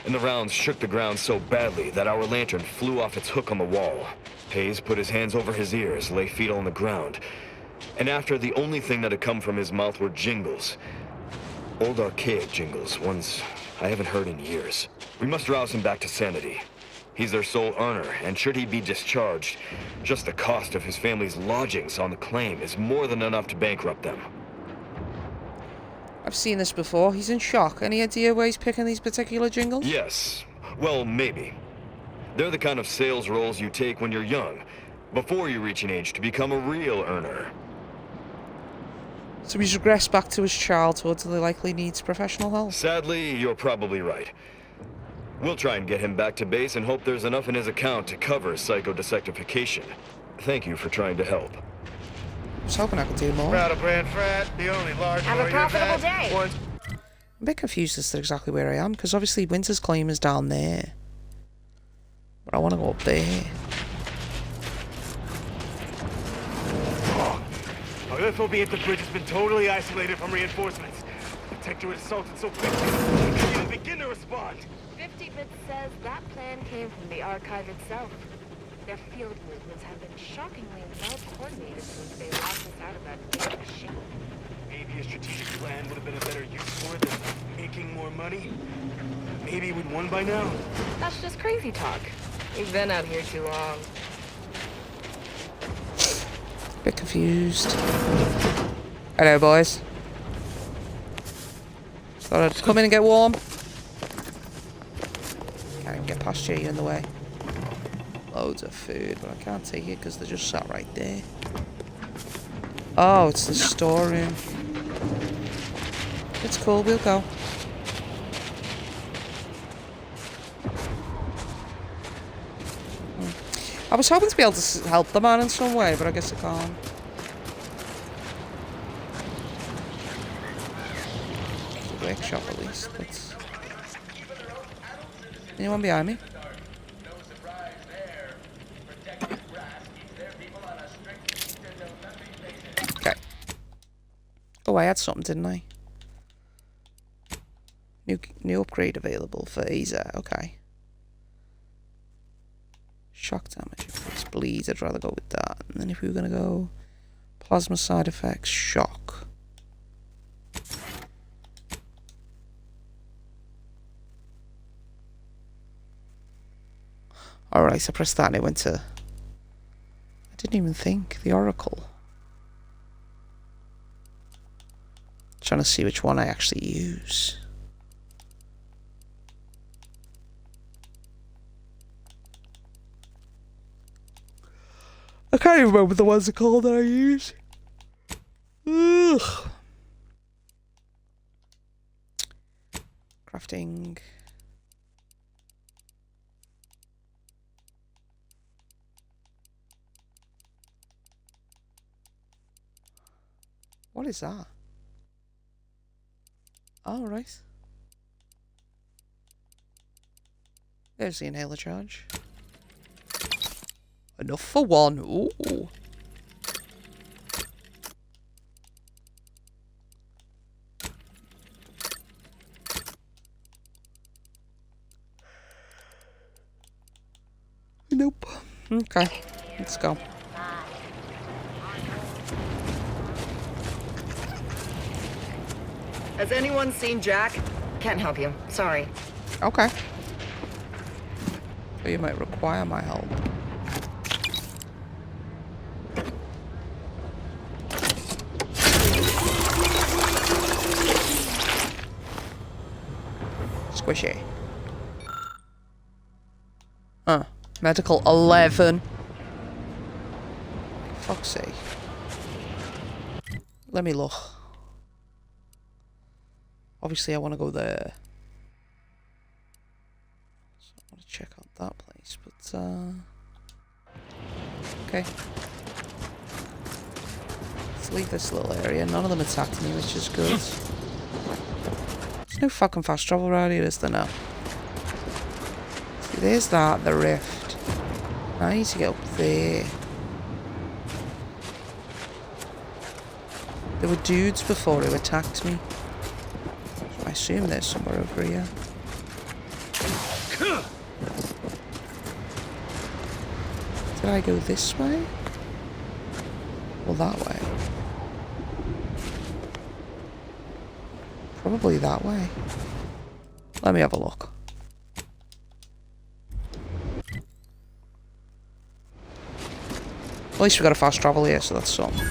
And the rounds shook the ground so badly that our lantern flew off its hook on the wall. Hayes put his hands over his ears, lay fetal on the ground. And after the only thing that had come from his mouth were jingles. Old archaic jingles, ones I haven't heard in years. We must rouse him back to sanity. He's their sole earner, and should he be discharged, just the cost of his family's lodgings on the claim is more than enough to bankrupt them. I've seen this before. He's in shock. Any idea where he's picking these particular jingles? Yes. Well, maybe. They're the kind of sales roles you take when you're young, before you reach an age to become a real earner. So he's regressed back to his childhood, so he likely needs professional help. Sadly, you're probably right. We'll try and get him back to base and hope there's enough in his account to cover psychodesectification. Thank you for trying to help. I was hoping I could do more. Rattlebrand frat, the only large Have a profitable day. I'm a bit confused as to exactly where I am, because obviously Winter's Claim is down there. But I want to go up there. Our FOB at the bridge has been totally isolated from reinforcements. Protectorate assaulted so quickly, we couldn't even begin to respond. 50 plan came from the Archive itself. Their field movements have been shockingly well coordinated since they locked us out of that big machine. Maybe a strategic plan would have been a better use for it than making more money. Maybe we'd won by now. That's just crazy talk. We've been out here too long. Bit confused. Hello, boys. Just thought I'd come in and get warm. Can't even get past you, you're in the way. Loads of food, but I can't take it because they're just sat right there. Oh, it's the storeroom. It's cool, we'll go. I was hoping to be able to help the man in some way, but I guess I can't. The workshop at least. Let's... Anyone behind me? Okay. Oh, I had something, didn't I? New upgrade available for Aza. Okay. Shock damage. If it bleeds, I'd rather go with that. And then if we were going to go plasma side effects, shock. Alright, so I pressed that and it went to... I didn't even think. The Oracle. Trying to see which one I actually use. I can't even remember the ones called that I use. Ugh. Crafting. What is that? Oh, right. There's the inhaler charge. Enough for one. Ooh. Nope. Okay. Let's go. Has anyone seen Jack? Can't help you. Sorry. Okay. So you might require my help. Squishy. Medical 11. Fuck's sake. Let me look. Obviously I want to go there. So I want to check out that place, but okay. Let's leave this little area. None of them attacked me, which is good. There's no fucking fast travel around here, is there now? See, there's that, the rift. Now I need to get up there. There were dudes before who attacked me. So I assume there's somewhere over here. Did I go this way? Or that way? Probably that way. Let me have a look. At least we got a fast travel here, so that's something.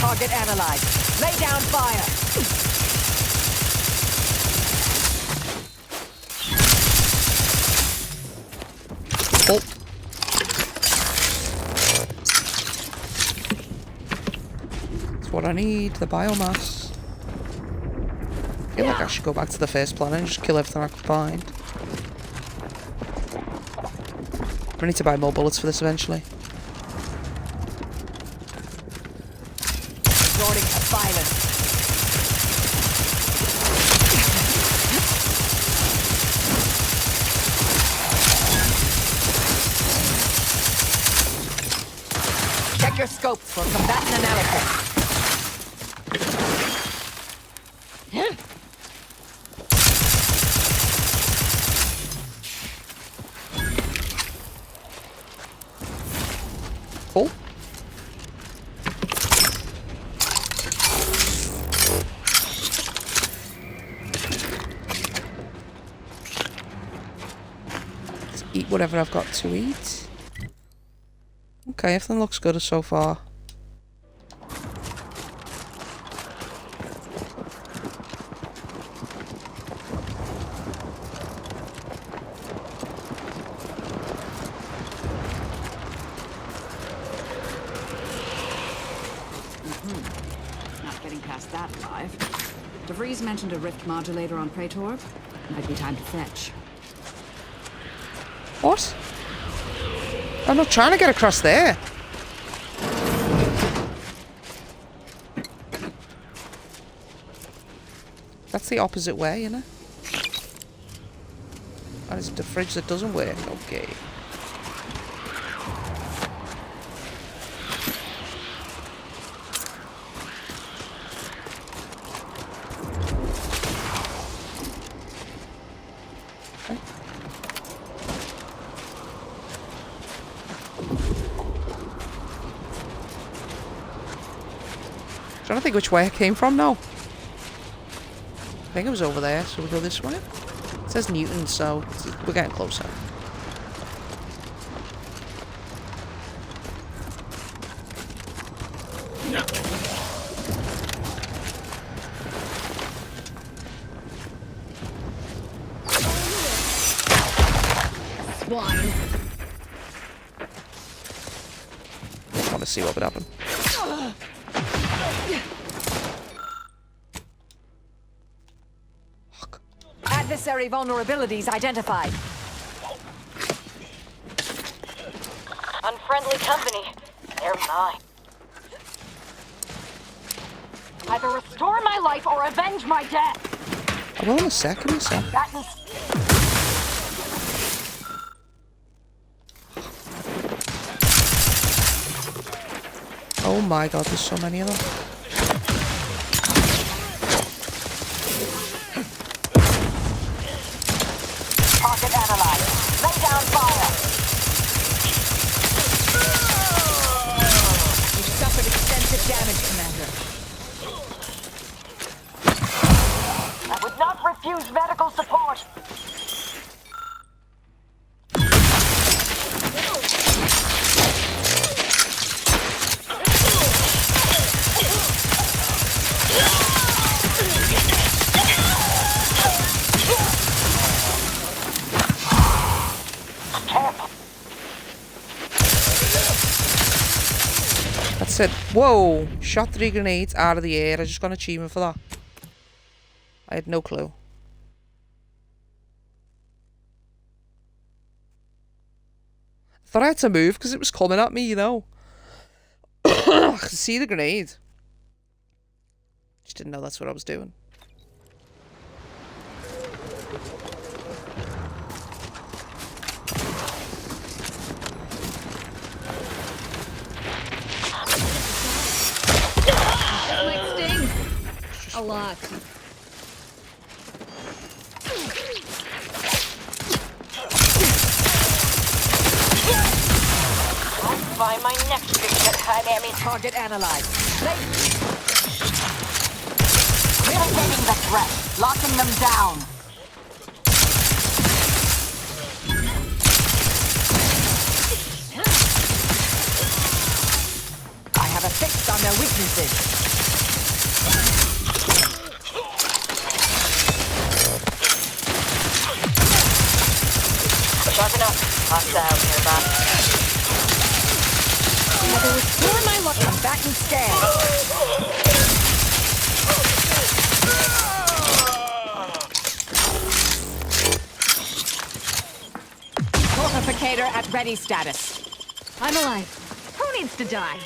Target analyzed. Lay down fire. Oh. That's what I need, the biomass. I feel like I should go back to the first planet and just kill everything I can find. I need to buy more bullets for this eventually. Resorting to violence. your scopes for combatant analysis. Cool. Let's eat whatever I've got to eat. Okay, everything looks good so far. Not getting past that alive. DeVries mentioned a rift modulator on Praetor. Might be time to fetch. What? I'm not trying to get across there. That's the opposite way, you know? And it's the fridge that doesn't work. Okay. Trying to think which way I came from now. I think it was over there, so we go this way. It says Newton, so we're getting closer. Swine. I want to see what would happen. Adversary vulnerabilities identified. Unfriendly company. They're mine. Either restore my life or avenge my death. I will in a second, so. Oh my god, there's so many of them. Target analyzed. Lay down fire. You've suffered extensive damage, Commander. I would not refuse medical support. That's it. Whoa! Shot 3 grenades out of the air. I just got an achievement for that. I had no clue. I thought I had to move because it was coming at me, you know. I could see the grenade. Just didn't know that's what I was doing. A lot. I'll find my next victim, enemy. Target analyzed. Mitigating the threat. Locking them down. I have a fix on their weaknesses. Sharp enough. Hostile nearby. Either restore my luck, come back and scan. Fortificator at ready status. I'm alive. Who needs to die?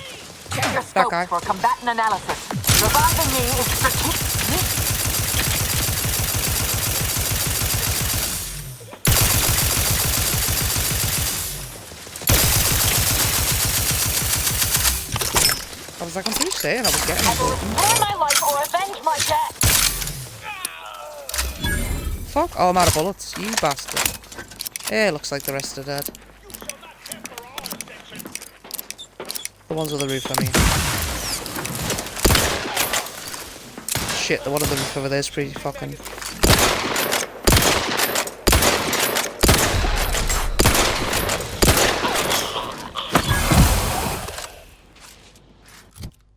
Check your scopes for combatant analysis. Reviving me is strategic. I was like, I'm just saying I was getting important. Restore my life or avenge my death! Fuck. Oh, I'm out of bullets. You bastard. Yeah, looks like the rest are dead. The ones on the roof, I mean. Shit, the one on the roof over there is pretty fucking...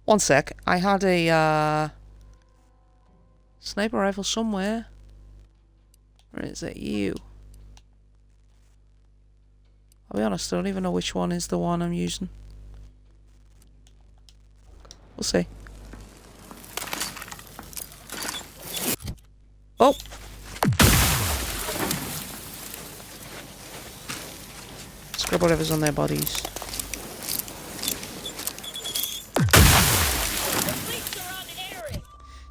One sec. I had a sniper rifle somewhere. Or is it you? I'll be honest, I don't even know which one is the one I'm using. We'll see. Oh! Scrub whatever's on their bodies.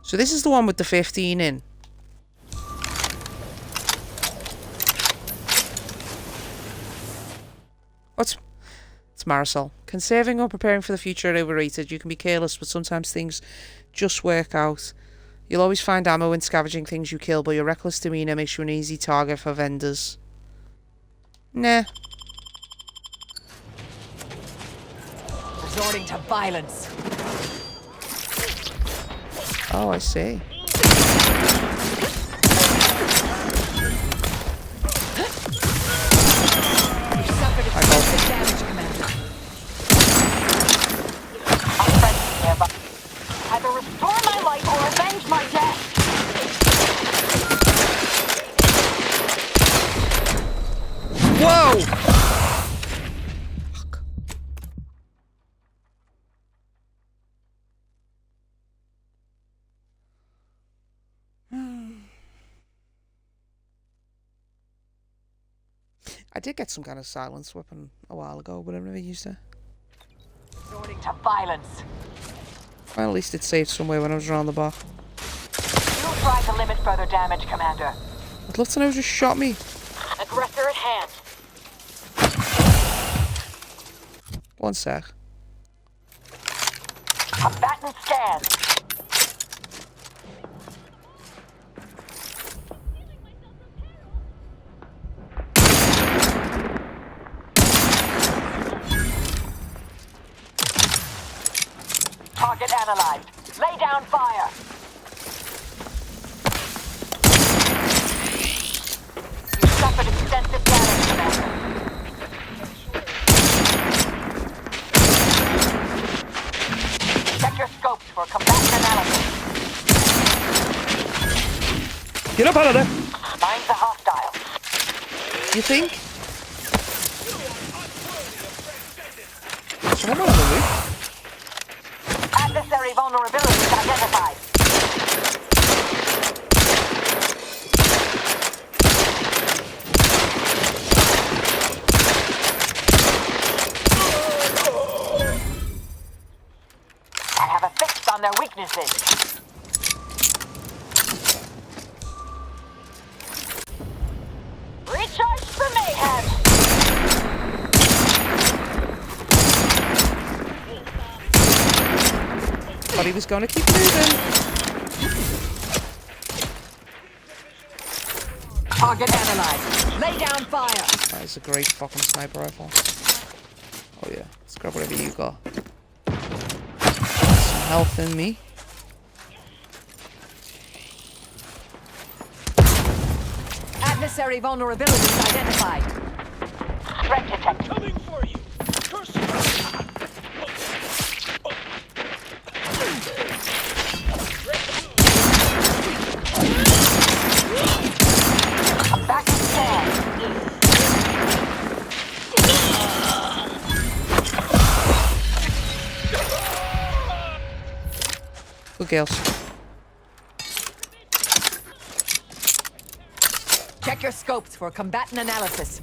So this is the one with the 15 in. It's Marisol. Conserving or preparing for the future are overrated. You can be careless, but sometimes things just work out. You'll always find ammo when scavenging things you kill, but your reckless demeanour makes you an easy target for vendors. Nah. Resorting to violence. Oh, I see. I got damage, Commander. I'm friendly nearby. Either restore my life or avenge my death! Whoa! I did get some kind of silence weapon a while ago, but I've never used it. Resorting to violence. Well, at least it saved somewhere when I was around the bar. You'll try to limit further damage, Commander. I'd love to know who just shot me. Aggressor at hand. One sec. Combatant scan. Target analyzed. Lay down fire. You suffered extensive damage, Commander. Check your scopes for combatant analysis. Get up out of there! Mine's a hostile. You think? Someone on the roof? Adversary vulnerabilities identified. I have a fix on their weaknesses. Recharge for mayhem! But he was going to keep moving. Target analyzed. Lay down fire. That is a great fucking sniper rifle. Oh yeah, let's grab whatever you got. Some health in me. Adversary vulnerabilities identified. Threat detected. Coming for you! Curse you! Back in stand. Good girls. Check your scopes for combatant analysis.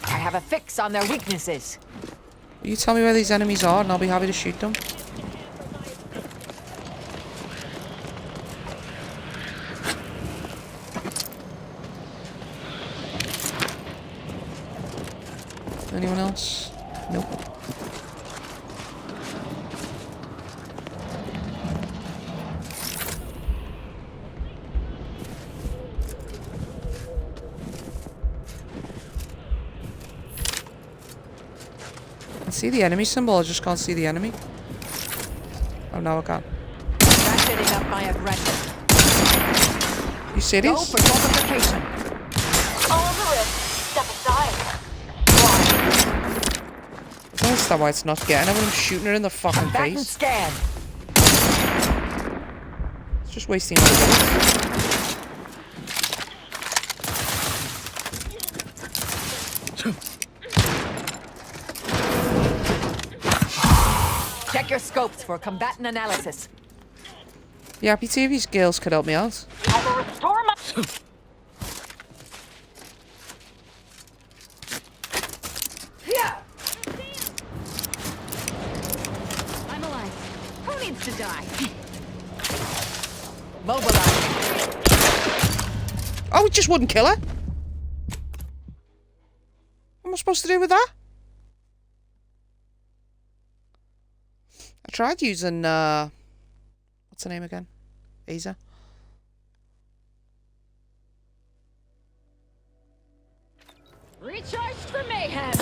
I have a fix on their weaknesses. You tell me where these enemies are and I'll be happy to shoot them. Anyone else? Nope. I can see the enemy symbol, I just can't see the enemy. Oh, now I can. Ratcheting up my aggression. You serious? Go for qualification. All the rest, step aside. I don't understand why it's not getting her when I'm shooting her in the fucking face. Scan. It's just wasting my bullets. Check your scopes for combatant analysis. Yeah, happy to if these girls could help me out. I will restore my... I'm alive. Who needs to die? Mobilize. Oh, it just wouldn't kill her? What am I supposed to do with that? I tried using, what's her name again? Aza. Recharged for mayhem.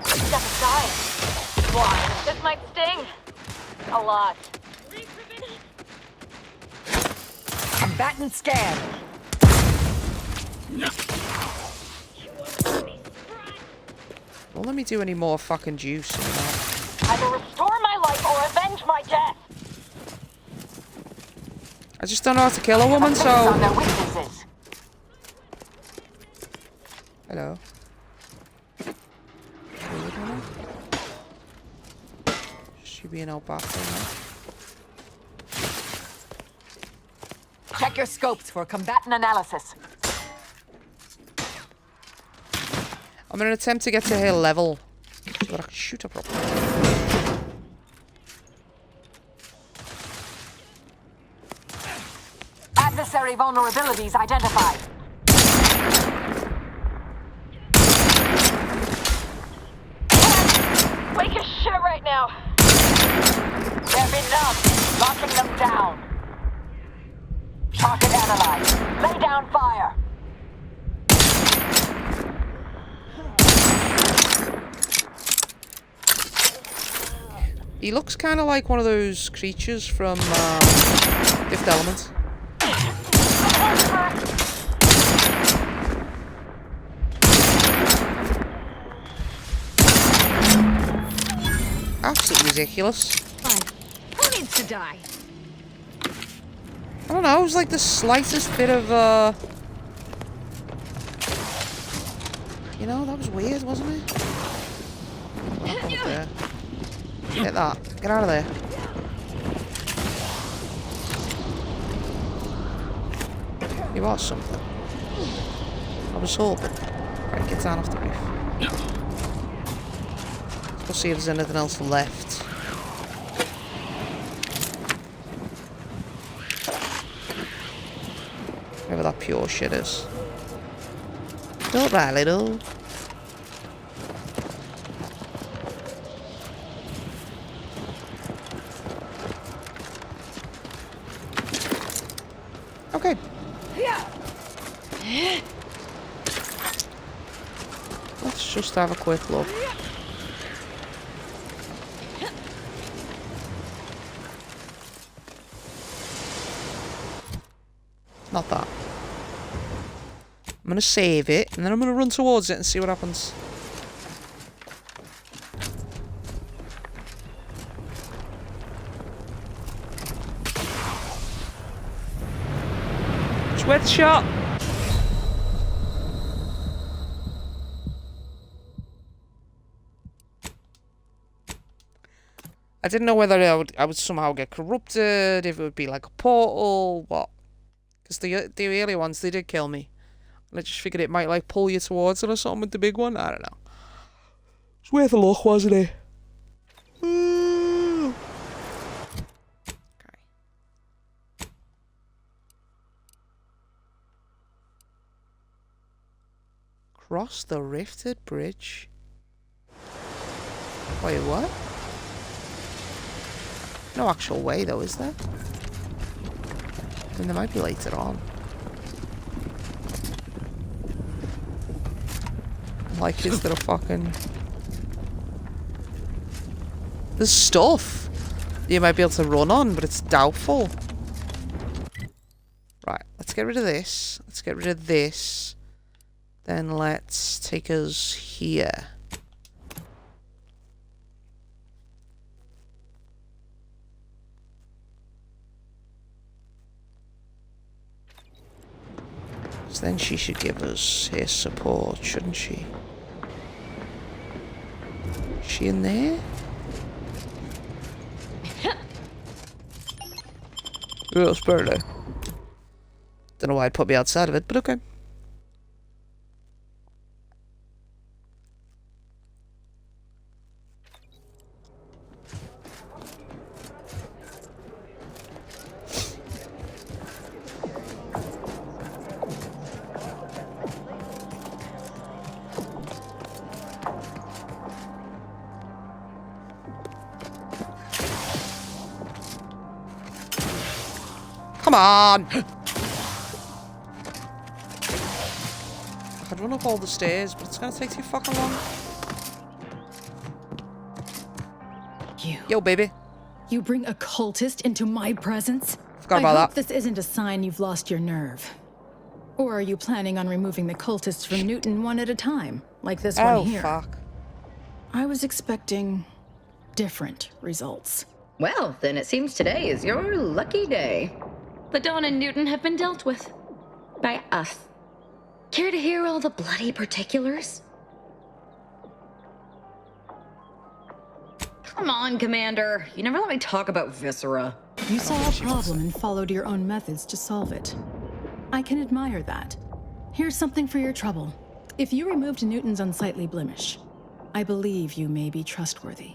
Step aside. Why? This might sting. A lot. Combatant scan. Won't let me do any more fucking juice. Either restore my life or avenge my death. I just don't know how to kill a woman, so... Hello. She being out back there. Check your scopes for combatant analysis. I'm gonna attempt to get to her level so that I can shoot her properly. Adversary vulnerabilities identified. Weak as shit right now. They've been numbed. Locking them down. Target analyzed. Lay down fire. He looks kind of like one of those creatures from Fifth Element. Absolutely ridiculous. Fine. Who needs to die? I don't know, it was like the slightest bit of, you know, that was weird, wasn't it? Oh, there. Get that. Get out of there. You are something. I was hoping. Right, get down off the roof. Let's go see if there's anything else left. Whatever that pure shit is. Don't right, little. Okay. Let's just have a quick look. Not that. I'm gonna save it, and then I'm gonna run towards it and see what happens. It's worth a shot. I didn't know whether I would somehow get corrupted, if it would be like a portal, what? Because the earlier ones, they did kill me. And I just figured it might like pull you towards it or something with the big one. I don't know. It's worth a look, wasn't it? Okay. Cross the rifted bridge. Wait, what? No actual way, though, is there? I mean, there might be later on. Like, is there a fucking... There's stuff you might be able to run on, but it's doubtful. Right, let's get rid of this. Let's get rid of this. Then let's take us here. So then she should give us his support, shouldn't she? Is she in there? Real spurly. Don't know why I'd put me outside of it, but okay. Come on! I could run up all the stairs, but it's gonna take too fucking long. Yo, baby. You bring a cultist into my presence? Forgot about I hope that. this isn't a sign you've lost your nerve. Or are you planning on removing the cultists from Newton one at a time, like this one here? Oh, fuck. I was expecting different results. Well, then it seems today is your lucky day. The Dawn and Newton have been dealt with. By us. Care to hear all the bloody particulars? Come on, Commander. You never let me talk about Viscera. You saw a problem and followed your own methods to solve it. I can admire that. Here's something for your trouble. If you removed Newton's unsightly blemish, I believe you may be trustworthy.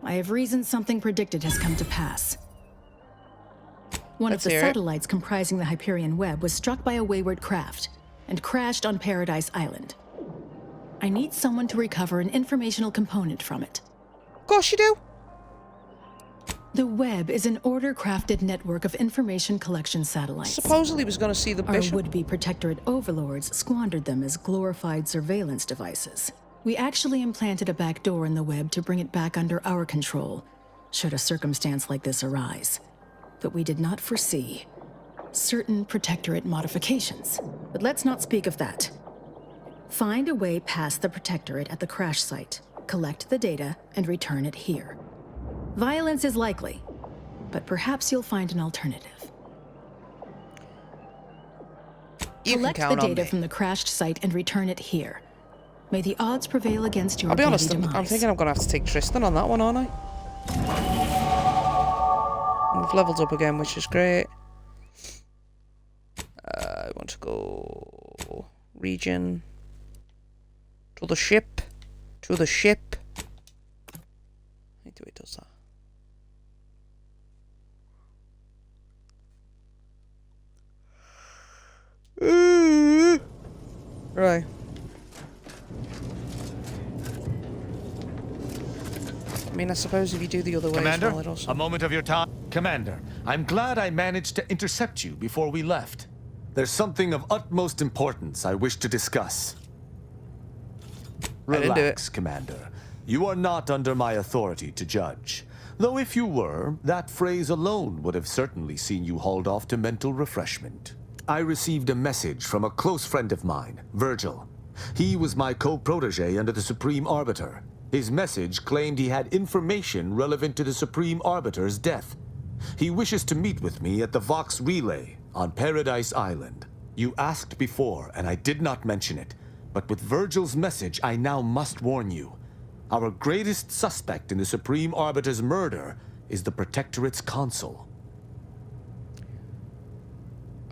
I have reasoned something predicted has come to pass. One of the satellites comprising the Hyperion web was struck by a wayward craft and crashed on Paradise Island. I need someone to recover an informational component from it. Of course you do. The web is an order-crafted network of information collection satellites. Supposedly was going to see the bishop. Our would-be protectorate overlords squandered them as glorified surveillance devices. We actually implanted a back door in the web to bring it back under our control, should a circumstance like this arise. But we did not foresee certain protectorate modifications. But let's not speak of that. Find a way past the protectorate at the crash site, collect the data, and return it here. Violence is likely, but perhaps you'll find an alternative. Collect the data from the crashed site and return it here. May the odds prevail against your I'll be honest, demise. I'm thinking I'm going to have to take Tristan on that one, aren't I? We've leveled up again, which is great. I want to go region to the ship. To the ship. How do it does that? Right. I mean, I suppose if you do the other way Commander, as well, it also... a moment of your time. Commander, I'm glad I managed to intercept you before we left. There's something of utmost importance I wish to discuss. Relax, Commander. You are not under my authority to judge. Though if you were, that phrase alone would have certainly seen you hauled off to mental refreshment. I received a message from a close friend of mine, Virgil. He was my co-protege under the Supreme Arbiter. His message claimed he had information relevant to the Supreme Arbiter's death. He wishes to meet with me at the Vox Relay on Paradise Island. You asked before, and I did not mention it, but with Virgil's message, I now must warn you. Our greatest suspect in the Supreme Arbiter's murder is the Protectorate's consul.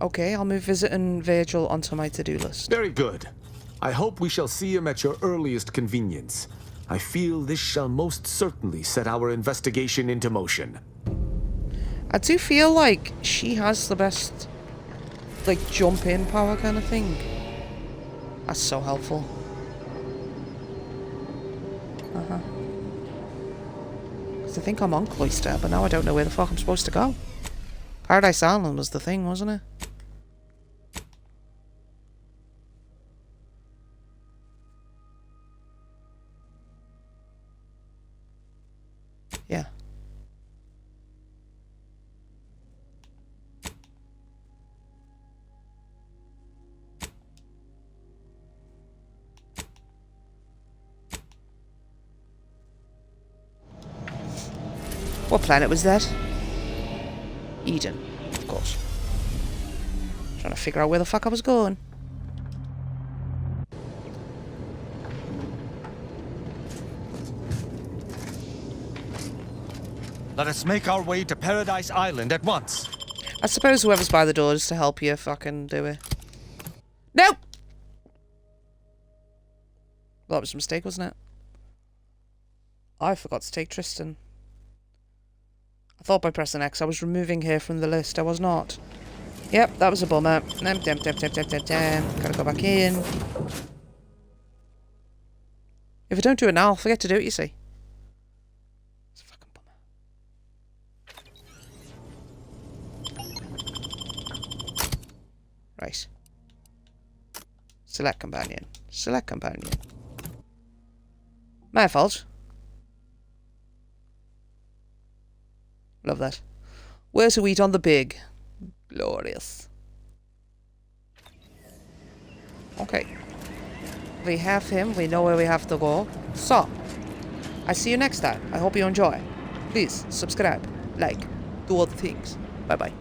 Okay, I'll move visiting Virgil onto my to-do list. Very good. I hope we shall see him at your earliest convenience. I feel this shall most certainly set our investigation into motion. I do feel like she has the best, like, jump-in power kind of thing. That's so helpful. Uh-huh. Because I think I'm on Cloister, but now I don't know where the fuck I'm supposed to go. Paradise Island was the thing, wasn't it? Yeah. What planet was that? Eden, of course. Trying to figure out where the fuck I was going. Let us make our way to Paradise Island at once. I suppose whoever's by the door is to help you fucking do it. No! Well, that was a mistake, wasn't it? I forgot to take Tristan. I thought by pressing X I was removing her from the list. I was not. Yep, that was a bummer. Gotta go back in. If I don't do it now, I'll forget to do it, you see. It's a fucking bummer. Right. Select companion. Select companion. My fault. Love that. Where to eat on the pig? Glorious. Okay. We have him. We know where we have to go. So, I see you next time. I hope you enjoy. Please, subscribe, like, do all the things. Bye-bye.